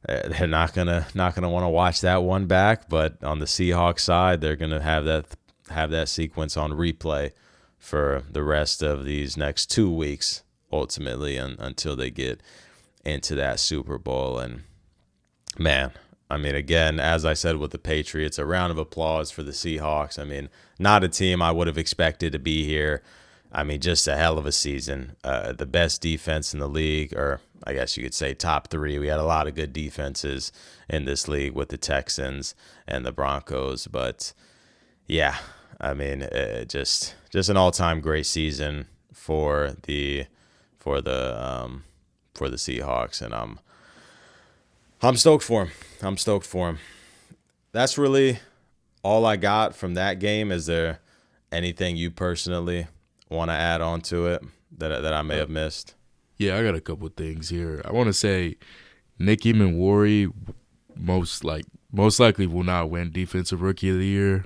they're not gonna want to watch that one back. But on the Seahawks side, they're going to have that sequence on replay for the rest of these next 2 weeks, ultimately, until they get into that Super Bowl. And man, I mean, again, as I said with the Patriots, a round of applause for the Seahawks. I mean, not a team I would have expected to be here. I mean, just a hell of a season. The best defense in the league, or I guess you could say top 3. We had a lot of good defenses in this league with the Texans and the Broncos. But yeah, I mean, just an all-time great season for the Seahawks, and I'm stoked for him. That's really all I got from that game. Is there anything you personally want to add on to it that I may have missed? Yeah, I got a couple of things here. I want to say Nick Emanwari most likely will not win Defensive Rookie of the Year,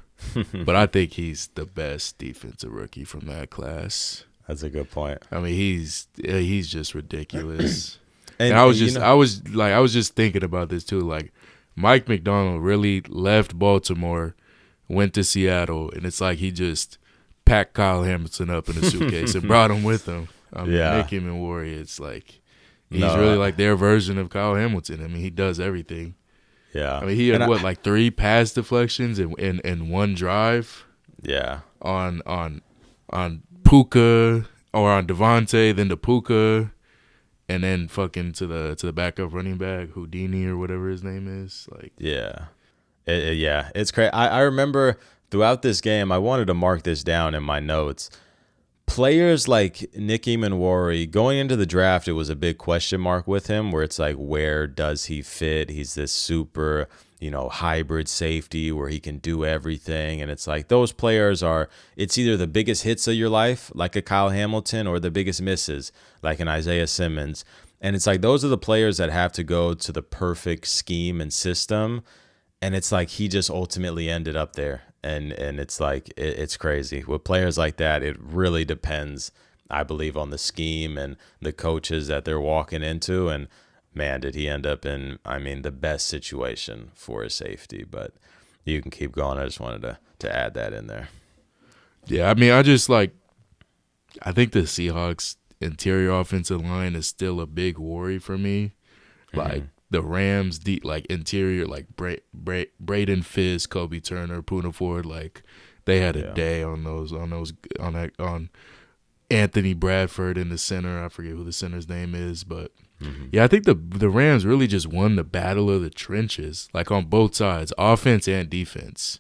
but I think he's the best defensive rookie from that class. That's a good point. I mean, he's just ridiculous. and I was just thinking about this too. Like, Mike McDonald really left Baltimore, went to Seattle, and it's like he just packed Kyle Hamilton up in a suitcase and brought him with him. I mean, Nick Emanwari, it's like he's really like their version of Kyle Hamilton. I mean, he does everything. Yeah. I mean, he had like 3 pass deflections in one drive. Yeah. On Puka, or on Devontae, then to Puka, and then fucking to the backup running back, Houdini or whatever his name is. Like, yeah. It's crazy. I remember throughout this game, I wanted to mark this down in my notes. Players like Nick Emanwari, going into the draft, it was a big question mark with him, where it's like, where does he fit? He's this super, hybrid safety where he can do everything. And it's like those players it's either the biggest hits of your life, like a Kyle Hamilton, or the biggest misses, like an Isaiah Simmons. And it's like those are the players that have to go to the perfect scheme and system. And it's like he just ultimately ended up there. and it's like it's crazy with players like that. It really depends, I believe, on the scheme and the coaches that they're walking into. And man, did he end up in, I mean, the best situation for his safety. But you can keep going. I just wanted to add that in there. Yeah, I mean, I think the Seahawks interior offensive line is still a big worry for me. Like the Rams, interior, like Braden Fizz, Kobe Turner, Poona Ford, like they had a day on Anthony Bradford in the center. I forget who the center's name is, but yeah, I think the Rams really just won the battle of the trenches, like on both sides, offense and defense.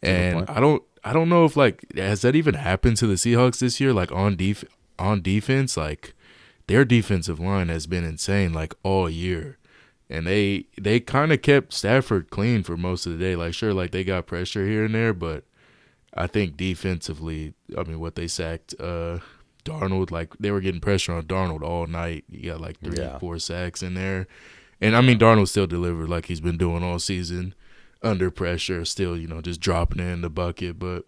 And I don't know if has that even happened to the Seahawks this year? Like on defense, like their defensive line has been insane like all year. And they kind of kept Stafford clean for most of the day. Like sure, like they got pressure here and there, but I think defensively, I mean what they sacked Darnold, like they were getting pressure on Darnold all night. You got like 3-4 sacks in there. And I mean Darnold still delivered like he's been doing all season under pressure, still, just dropping it in the bucket. But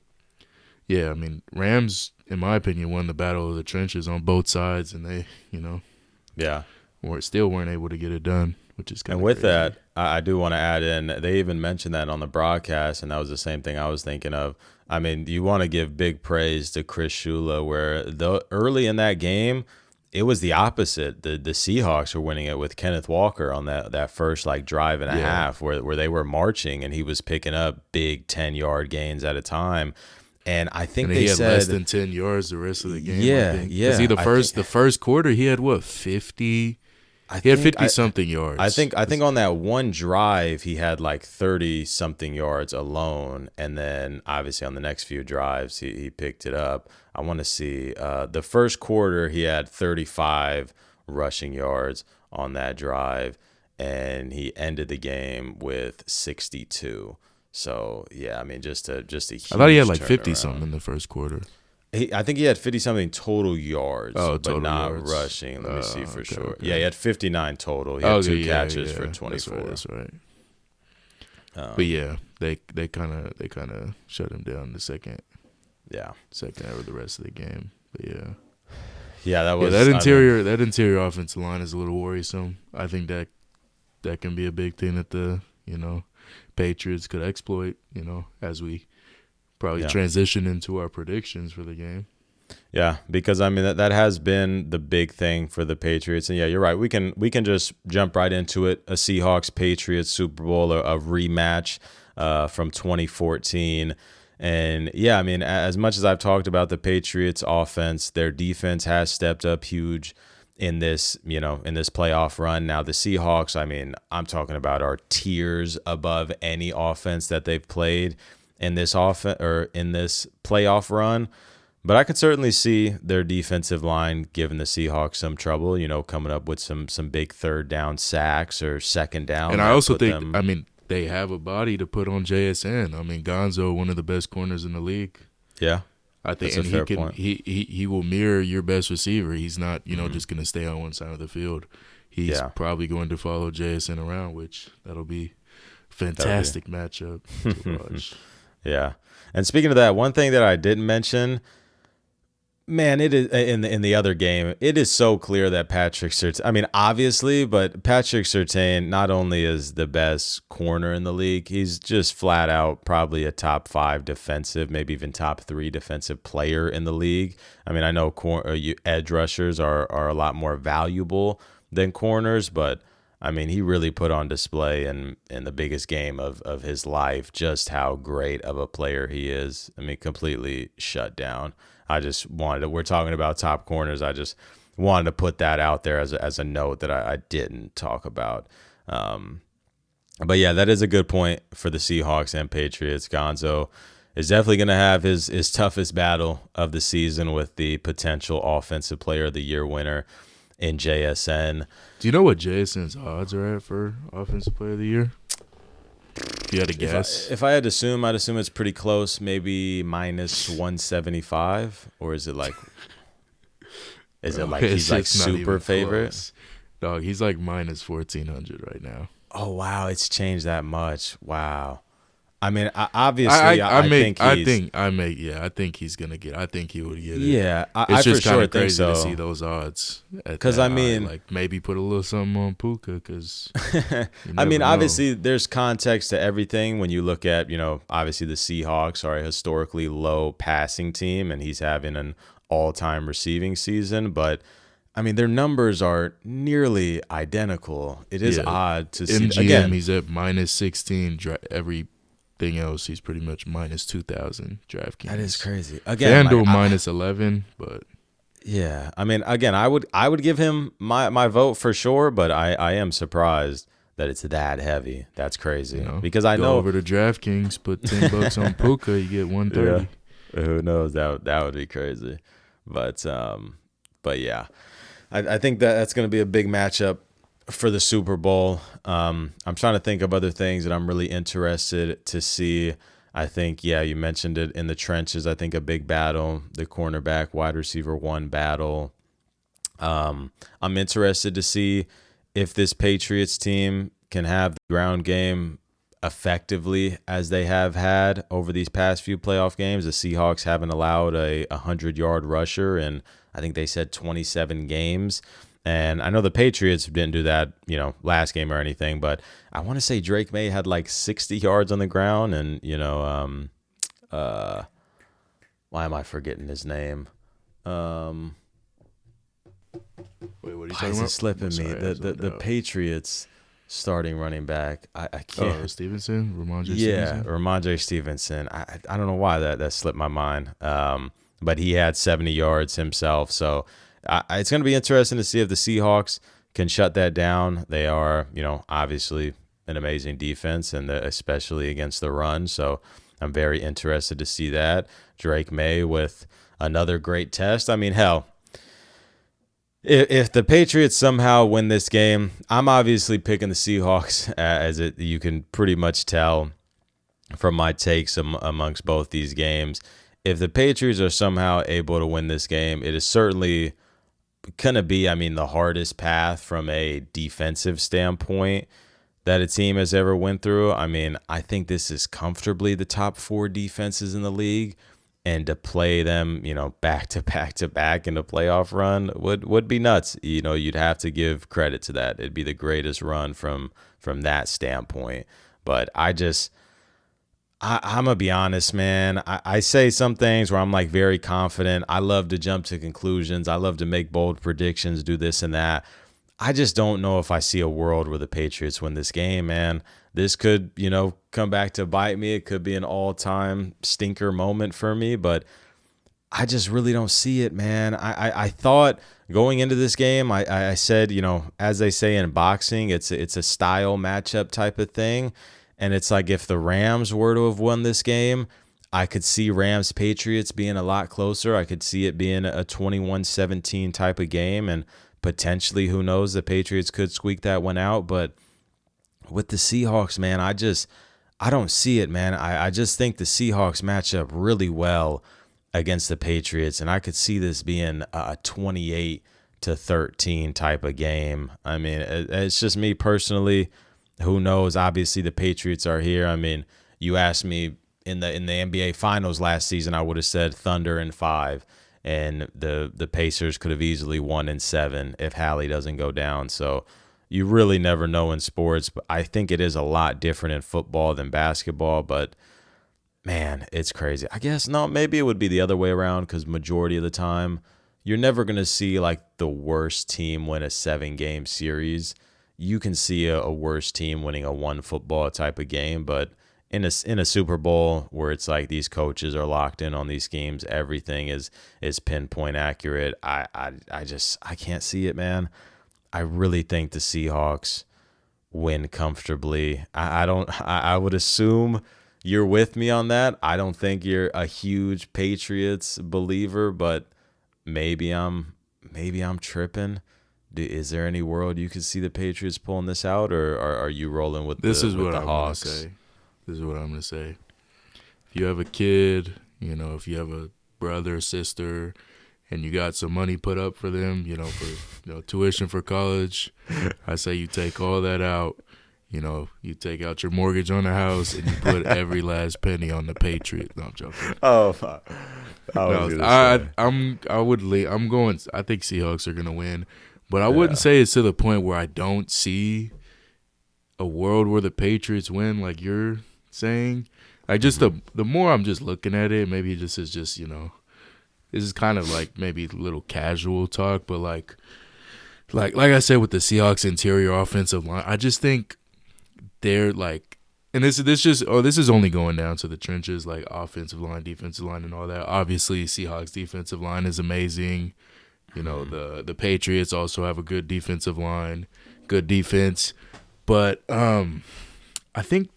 yeah, I mean Rams, in my opinion, won the battle of the trenches on both sides, and they, weren't able to get it done, which is kind of And with crazy. that, I do want to add in, they even mentioned that on the broadcast, and that was the same thing I was thinking of. I mean, you want to give big praise to Chris Shula, where early in that game, it was the opposite. The Seahawks were winning it with Kenneth Walker on that first drive and a half where they were marching, and he was picking up big 10-yard gains at a time. And I think he had less than 10 yards the rest of the game. Yeah, I think. Because the first quarter he had 50. He had 50-something yards. I think on that one drive he had 30-something yards alone, and then obviously on the next few drives he picked it up. I want to see the first quarter he had 35 rushing yards on that drive, and he ended the game with 62. So yeah, I mean just a huge I thought he had 50 turnaround. something in the first quarter. I think he had 50-something total yards, but not yards. rushing. Let me see for sure. Okay. Yeah, he had 59 total. He had 2 catches for 24. That's right. But yeah, they kind of shut him down the second half of the rest of the game. But yeah, that was that interior offensive line is a little worrisome. I think that can be a big thing that the Patriots could exploit. As we probably transition into our predictions for the game. Yeah, because I mean that has been the big thing for the Patriots, and yeah, you're right. We can just jump right into it. A Seahawks Patriots Super Bowl, a rematch from 2014, and yeah, I mean as much as I've talked about the Patriots offense, their defense has stepped up huge in this playoff run. Now the Seahawks, I mean, I'm talking about are tiers above any offense that they've played in this in this playoff run. But I could certainly see their defensive line giving the Seahawks some trouble, coming up with some big third down sacks or second down. And I also think, I mean, they have a body to put on JSN. I mean, Gonzo, one of the best corners in the league. Yeah. I think, and he will mirror your best receiver. He's not, just going to stay on one side of the field. He's probably going to follow JSN around, which that'll be a fantastic matchup to watch. Yeah. And speaking of that, one thing that I didn't mention, man, it is in the other game, it is so clear that Patrick Surtain, I mean, obviously, but Patrick Surtain not only is the best corner in the league, he's just flat out probably a top 5 defensive, maybe even top 3 defensive player in the league. I mean, I know edge rushers are a lot more valuable than corners, but I mean, he really put on display in the biggest game of his life just how great of a player he is. I mean, completely shut down. I just we're talking about top corners. I just wanted to put that out there as a note that I didn't talk about. But yeah, that is a good point for the Seahawks and Patriots. Gonzo is definitely going to have his toughest battle of the season with the potential Offensive Player of the Year winner in JSN. Do you know what JSN's odds are at for Offensive Player of the Year? If you had to guess. If I had to assume, I'd assume it's pretty close, maybe minus 175, or is it like he's like super favorite? Close. Dog, he's like minus 1,400 right now. Oh wow, it's changed that much. Wow. I mean, obviously, I think he's. I think he's gonna get. I think he would get it. Yeah, It's I for just kind sure of think crazy to see so. those odds at Because that I high. mean, Like maybe put a little something on Puka because you I mean, never know. obviously, there's context to everything when you look at, obviously the Seahawks are a historically low passing team, and he's having an all-time receiving season. But I mean, their numbers are nearly identical. It is Yeah, odd to see. MGM Again, he's at -16. Everything else he's pretty much -2,000 that is DraftKings. crazy. Again, like FanDuel -11, but yeah, I mean, again, I would give him my vote for sure, but I am surprised that it's that heavy. That's crazy because I go know. over to DraftKings, put $10 on Puka, you get Yeah, 130. who knows? That would be crazy, but yeah, I think that's going to be a big matchup for the Super Bowl. I'm trying to think of other things that I'm really interested to see. I think, yeah, you mentioned it in the trenches. I think a big battle, the cornerback, wide receiver one battle. I'm interested to see if this Patriots team can have the ground game effectively as they have had over these past few playoff games. The Seahawks haven't allowed a 100-yard rusher in, I think they said 27 games. And I know the Patriots didn't do that, last game or anything, but I want to say Drake May had like 60 yards on the ground, and why am I forgetting his name? Wait, what are you Why talking is it about? slipping I'm me? sorry, I zoned The out. Patriots starting running back. I can't. Stevenson, Ramondre Yeah, Stevenson. Ramondre Stevenson. I don't know why that slipped my mind. But he had 70 yards himself. So it's going to be interesting to see if the Seahawks can shut that down. They are, obviously an amazing defense, and especially against the run. So I'm very interested to see that. Drake May with another great test. I mean, hell, if the Patriots somehow win this game, I'm obviously picking the Seahawks, as you can pretty much tell from my takes amongst both these games. If the Patriots are somehow able to win this game, it is certainly going to be, I mean, the hardest path from a defensive standpoint that a team has ever went through. I mean, I think this is comfortably the top 4 defenses in the league, and to play them, back to back to back in a playoff run would be nuts. You'd have to give credit to that. It'd be the greatest run from that standpoint. But I'm gonna be honest, man. I say some things where I'm like very confident. I love to jump to conclusions. I love to make bold predictions, do this and that. I just don't know if I see a world where the Patriots win this game, man. This could, come back to bite me. It could be an all-time stinker moment for me, but I just really don't see it, man. I thought going into this game, I said, as they say in boxing, it's a style matchup type of thing. And it's like if the Rams were to have won this game, I could see Rams Patriots being a lot closer. I could see it being a 21-17 type of game, and potentially, who knows, the Patriots could squeak that one out. But with the Seahawks, man, I don't see it, man. I just think the Seahawks match up really well against the Patriots, and I could see this being a 28-13 type of game. I mean, it's just me personally. Who knows? Obviously, the Patriots are here. I mean, you asked me in the NBA Finals last season, I would have said Thunder in 5, and the Pacers could have easily won in 7 if Hallie doesn't go down. So you really never know in sports, but I think it is a lot different in football than basketball. But man, it's crazy. I guess no, maybe it would be the other way around, because majority of the time you're never gonna see like the worst team win a 7-game series. You can see a worse team winning a one football type of game, but in a Super Bowl where it's like these coaches are locked in on these schemes, everything is pinpoint accurate. I can't see it, man. I really think the Seahawks win comfortably. I would assume you're with me on that. I don't think you're a huge Patriots believer, but maybe I'm tripping. Is there any world you could see the Patriots pulling this out, or are you rolling with This is with what the I'm gonna Hawks? say. This is what I'm gonna say. If you have a kid, if you have a brother or sister, and you got some money put up for them, for tuition for college, I say you take all that out. You take out your mortgage on the house and you put every last penny on the Patriots. No, I'm joking. Oh, I was gonna say. I'm going. I think Seahawks are gonna win, but I Yeah. wouldn't say it's to the point where I don't see a world where the Patriots win, like you're saying. Like just the more I'm just looking at it, maybe this is just this is kind of like maybe a little casual talk, but like I said with the Seahawks interior offensive line, I just think they're like, and this is only going down to the trenches, like offensive line, defensive line, and all that. Obviously, Seahawks defensive line is amazing. The Patriots also have a good defensive line, good defense, but I think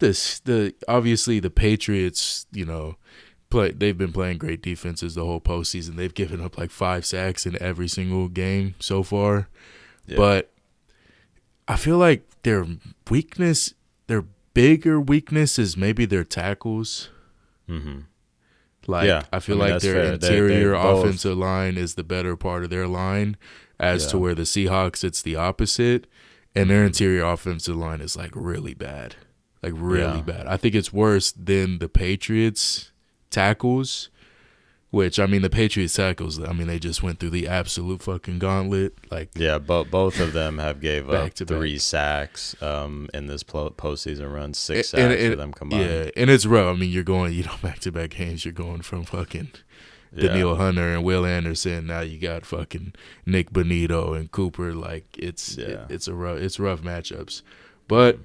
obviously the Patriots, they've been playing great defenses the whole postseason. They've given up like 5 sacks in every single game so far. Yeah. But I feel like their bigger weakness is maybe their tackles. Mm-hmm. I feel like their fair. Interior offensive line is the better part of their line, as to where the Seahawks, it's the opposite. And their interior offensive line is like really bad. Like really bad. I think it's worse than the Patriots tackles, which, I mean, the Patriots tackles, I mean, they just went through the absolute fucking gauntlet. But both of them have gave up 3 sacks in this postseason run, 6 sacks for them combined. Yeah, and it's rough. I mean, you're going, back-to-back games, you're going from fucking Daniil Hunter and Will Anderson. Now you got fucking Nick Bonito and Cooper. Like, it's rough matchups. But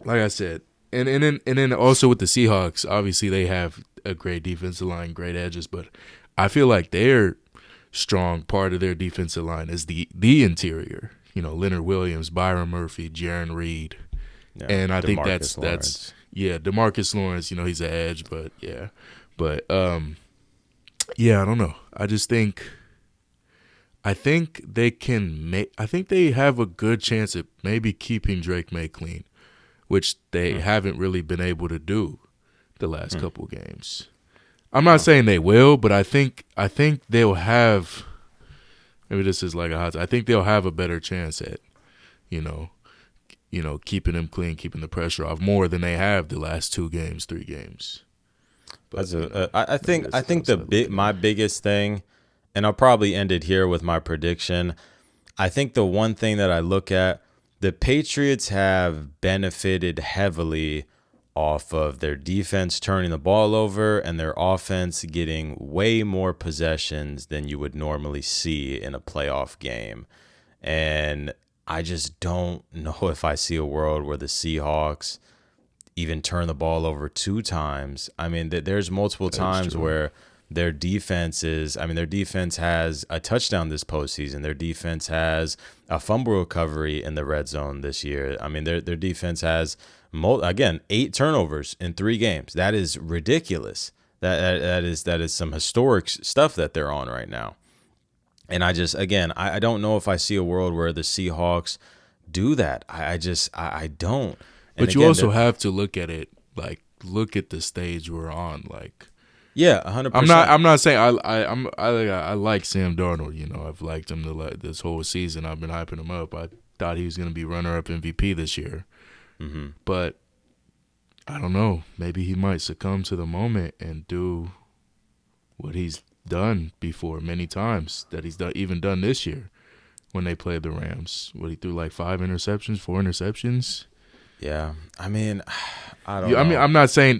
like I said, and then also with the Seahawks, obviously they have a great defensive line, great edges, but I feel like their strong part of their defensive line is the interior. Leonard Williams, Byron Murphy, Jaron Reed, and I think that's DeMarcus Lawrence. He's an edge, but I don't know. I think they can I think they have a good chance at maybe keeping Drake May clean, which they haven't really been able to do the last couple games. I'm not saying they will, but I think they'll have, maybe this is like a hot, I think they'll have a better chance at, keeping him clean, keeping the pressure off more than they have the last 3 games. But, I think my biggest thing, and I'll probably end it here with my prediction. I think the one thing that I look at, the Patriots have benefited heavily off of their defense turning the ball over and their offense getting way more possessions than you would normally see in a playoff game. And I just don't know if I see a world where the Seahawks even turn the ball over 2 times. I mean, there's multiple times where their defense has a touchdown this postseason. Their defense has a fumble recovery in the red zone this year. I mean, their defense has 8 turnovers in 3 games. That is ridiculous. That is some historic stuff that they're on right now. And I don't know if I see a world where the Seahawks do that. I don't. And but you also have to look at it, like, look at the stage we're on, like. Yeah, 100%. I'm not saying I like Sam Darnold. I've liked him this whole season. I've been hyping him up. I thought he was going to be runner-up MVP this year. Mm-hmm. But I don't know. Maybe he might succumb to the moment and do what he's done before many times, that he's even done this year when they played the Rams. He threw like 4 interceptions. Yeah, I mean, I don't know. I mean, I'm not saying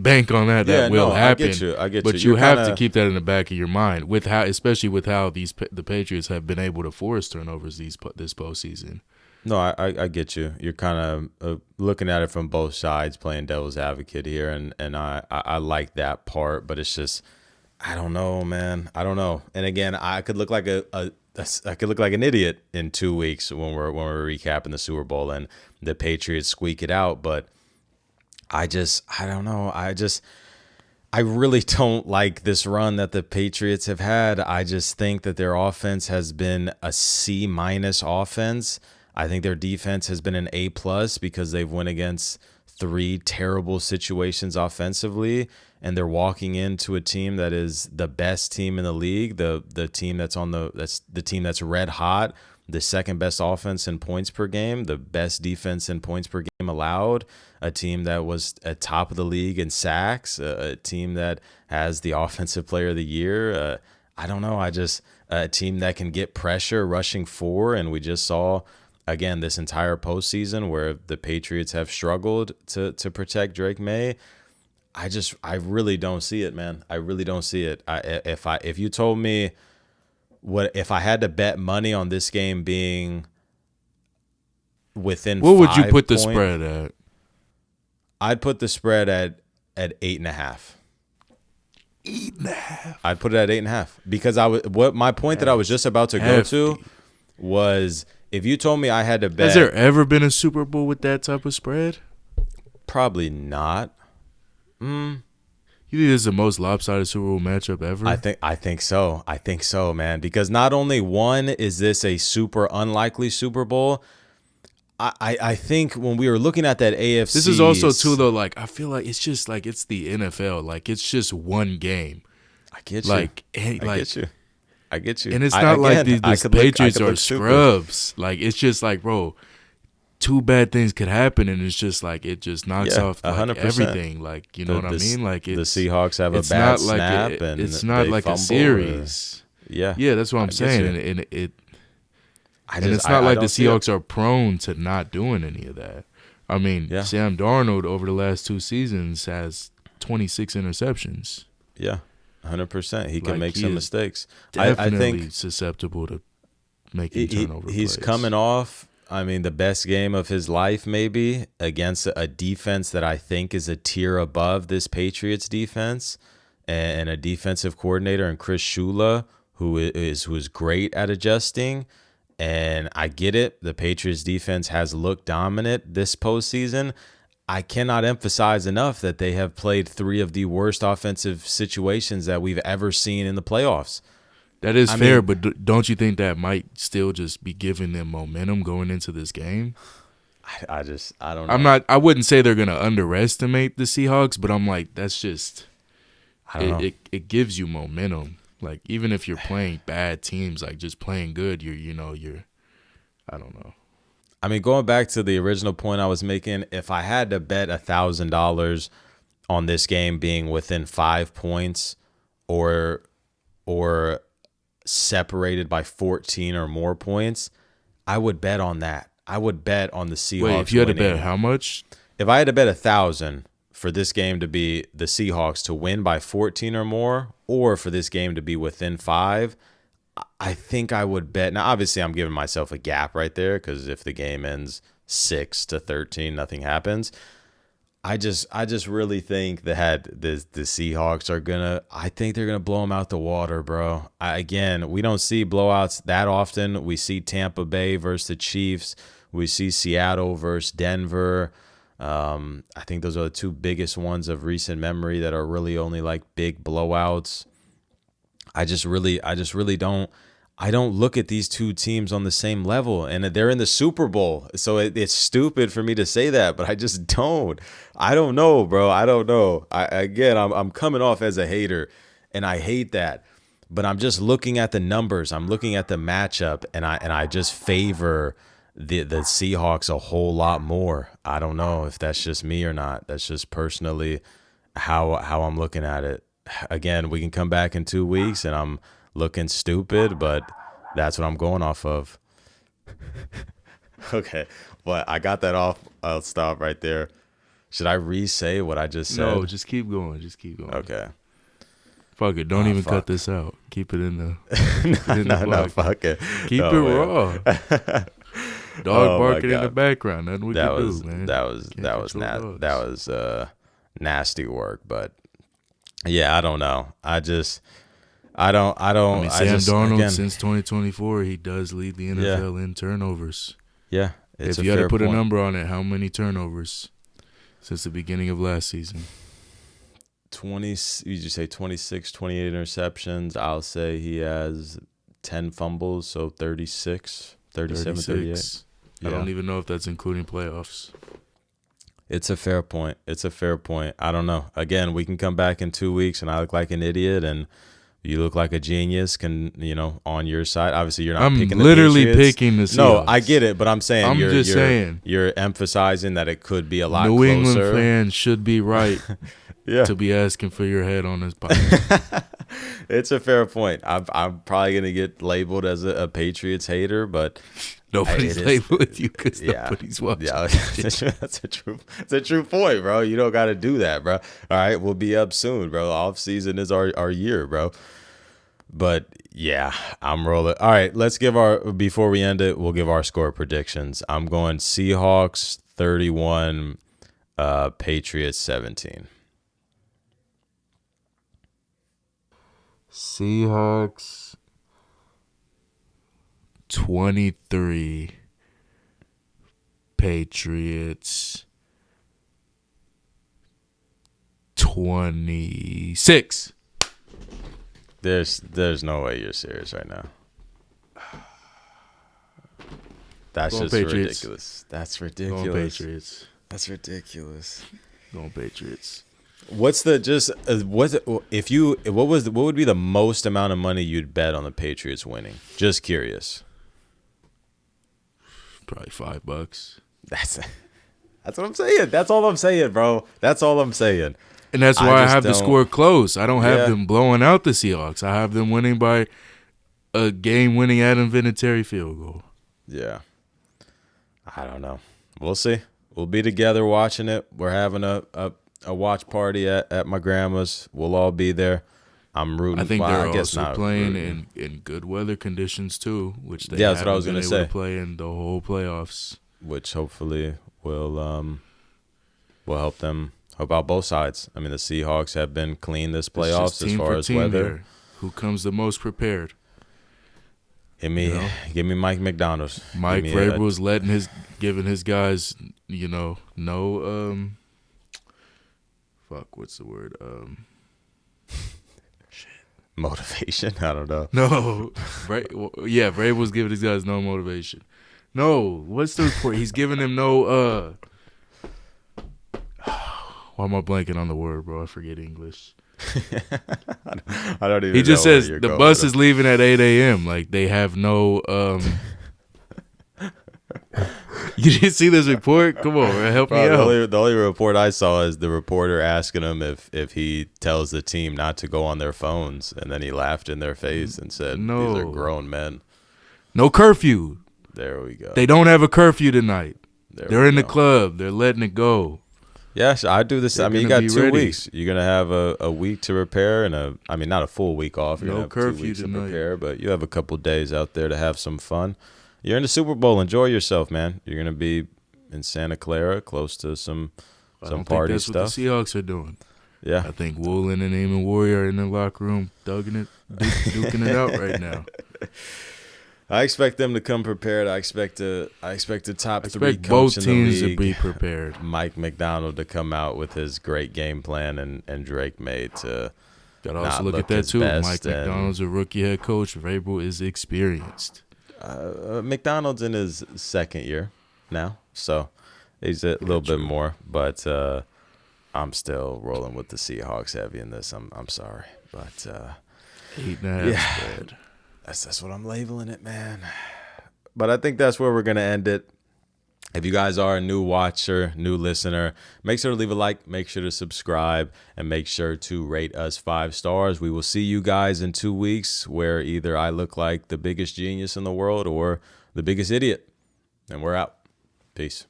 bank on that. That will happen. I get you. But you have to keep that in the back of your mind especially with how the Patriots have been able to force turnovers this postseason. No, I get you. You're kind of looking at it from both sides, playing devil's advocate here, and I like that part. But it's just, I don't know, man. I don't know. And again, I could look like I could look like an idiot in 2 weeks when we're recapping the Super Bowl and the Patriots squeak it out. But I don't know. I really don't like this run that the Patriots have had. I just think that their offense has been a C- offense. I think their defense has been an A+ because they've went against 3 terrible situations offensively, and they're walking into a team that is the best team in the league, the team that's the team that's red hot, the second best offense in points per game, the best defense in points per game allowed, a team that was at top of the league in sacks, a team that has the offensive player of the year. I don't know. A team that can get pressure rushing four. And we just saw, again, this entire postseason where the Patriots have struggled to protect Drake May. I really don't see it, man. I really don't see it. If you told me if I had to bet money on this game being within, what would you put the points, spread at? I'd put the spread at 8.5. 8.5. I'd put it at 8.5 because my point that I was just about to go to was, if you told me I had to bet. Has there ever been a Super Bowl with that type of spread? Probably not. You think this is the most lopsided Super Bowl matchup ever? I think so. I think so, man. Because not only one is this a super unlikely Super Bowl, I think when we were looking at that AFC, this is also too though. Like I feel like it's just like it's the NFL. Like it's just one game. I get you. I get you. And it's not like these Patriots are scrubs. Like it's just like, bro, two bad things could happen, and it's just like it just knocks off like 100%. Everything. Like you know what I mean? Like the Seahawks have a bad snap, and it's not like a series. Yeah, that's what I'm saying, and it's not like the Seahawks are prone to not doing any of that. I mean, Sam Darnold over the last two seasons has 26 interceptions. Yeah, 100%. He can make some mistakes. Definitely I think susceptible to making turnover He's plays. coming off, I mean, the best game of his life maybe against a defense that I think is a tier above this Patriots defense, and a defensive coordinator in Chris Shula who is great at adjusting. And I get it. The Patriots defense has looked dominant this postseason. I cannot emphasize enough that they have played three of the worst offensive situations that we've ever seen in the playoffs. That is fair, but don't you think that might still just be giving them momentum going into this game? I don't know. I wouldn't say they're going to underestimate the Seahawks, but I'm like, that's just, it gives you momentum. Like, even if you're playing bad teams, like just playing good, you're, I don't know. I mean, going back to the original point I was making, if I had to bet $1,000 on this game being within 5 points or separated by 14 or more points, I would bet on that. I would bet on the Seahawks. Wait, if you had winning. To bet how much? If I had to bet 1,000 for this game to be the Seahawks to win by 14 or more, or for this game to be within 5, I think I would bet. Now, obviously, I'm giving myself a gap right there because if the game ends 6-13, nothing happens. I just really think that the Seahawks are gonna. I think they're gonna blow them out the water, bro. Again, we don't see blowouts that often. We see Tampa Bay versus the Chiefs. We see Seattle versus Denver. I think those are the two biggest ones of recent memory that are really only like big blowouts. I just really don't. I don't look at these two teams on the same level, and they're in the Super Bowl. So it's stupid for me to say that, but I just don't. I don't know, bro. I don't know. I'm coming off as a hater, and I hate that. But I'm just looking at the numbers. I'm looking at the matchup, and I just favor the Seahawks a whole lot more. I don't know if that's just me or not. That's just personally how I'm looking at it. Again, we can come back in 2 weeks, and I'm looking stupid, but that's what I'm going off of. Okay, but I got that off. I'll stop right there. Should I re-say what I just said? No, just keep going. Okay. Fuck it. Don't even cut this out. Keep it in the. No, fuck it. Keep it raw. Dog barking in the background. Nothing we can do, man. That was nasty work, but yeah, I don't know. I mean, Sam Darnold, since 2024, he does lead the NFL in turnovers. Yeah. If you had to put a number on it, how many turnovers since the beginning of last season? 20, you just say 26, 28 interceptions. I'll say he has 10 fumbles, so 36, 37, 38. I don't even know if that's including playoffs. It's a fair point. I don't know. Again, we can come back in 2 weeks and I look like an idiot, You look like a genius. On your side. Obviously, you're not I'm picking the literally Patriots. picking the Seahawks. No, I get it, but I'm saying I'm just saying. You're emphasizing that it could be a lot New closer. England fans should be right Yeah. to be asking for your head on this podcast. It's a fair point. I'm probably gonna get labeled as a Patriots hater, but Nobody's labeling you because nobody's watching. Yeah, that's a true point, bro. You don't got to do that, bro. All right, we'll be up soon, bro. Off season is our year, bro. But yeah, I'm rolling. All right, let's give before we end it, we'll give our score predictions. I'm going Seahawks 31, Patriots 17. Seahawks 23, Patriots 26. There's no way you're serious right now. That's Going just Patriots. ridiculous. That's ridiculous. Going Patriots. That's ridiculous. Going Patriots. What's the what would be the most amount of money you'd bet on the Patriots winning? Just curious. Probably $5. That's what I'm saying. That's all I'm saying, bro. That's all I'm saying. And that's why I have the don't- score close. I don't have them blowing out the Seahawks. I have them winning by a game-winning Adam Vinatieri field goal. Yeah. I don't know. We'll see. We'll be together watching it. We're having a watch party at my grandma's. We'll all be there. I'm rooting. I think well, they're I guess also not playing rooting. in good weather conditions too, which they Yeah, that's what I was haven't gonna been able say. to play in the whole playoffs. Which hopefully will help them. Help out both sides. I mean, the Seahawks have been clean this It's playoffs just as team far for as team weather. here. Who comes the most prepared? Give me Mike McDonald. Mike Give me Vrabel's giving his guys, what's the word? motivation. I don't know. No, Vrabel's giving his guys no motivation. No, what's the report? He's giving them no. Why am I blanking on the word, bro? I forget English. I don't even. He just know where says you're the going bus with is leaving at 8 a.m. Like they have no. You didn't see this report? Come on, man, help me out. The only report I saw is the reporter asking him if he tells the team not to go on their phones, and then he laughed in their face and said, No. "These are grown men." No curfew. There we go. They don't have a curfew tonight. There They're we in the go. club. They're letting it go. Yes, I do this. They're I mean, you gonna got be 2 ready. weeks. You're gonna have a week to prepare, and not a full week off. You're No gonna have 2 curfew weeks tonight. to prepare, but you have a couple days out there to have some fun. You're in the Super Bowl. Enjoy yourself, man. You're gonna be in Santa Clara, close to some I don't party think that's stuff. what the Seahawks are doing. Yeah, I think Woolen and Eamon Warrior are in the locker room duking it out right now. I expect them to come prepared. I expect a top I 3 expect coach both in teams the to league, be prepared. Mike McDonald, to come out with his great game plan, and Drake May to Got to not also look look at that his too. best, Mike and McDonald's a rookie head coach. Vrabel is experienced. McDonald's in his second year now, so he's a little bit more. But I'm still rolling with the Seahawks heavy in this. I'm sorry, but 8.5 spread. that's what I'm labeling it, man. But I think that's where we're gonna end it. If you guys are a new watcher, new listener, make sure to leave a like, make sure to subscribe, and make sure to rate us 5 stars. We will see you guys in 2 weeks, where either I look like the biggest genius in the world or the biggest idiot. And we're out. Peace.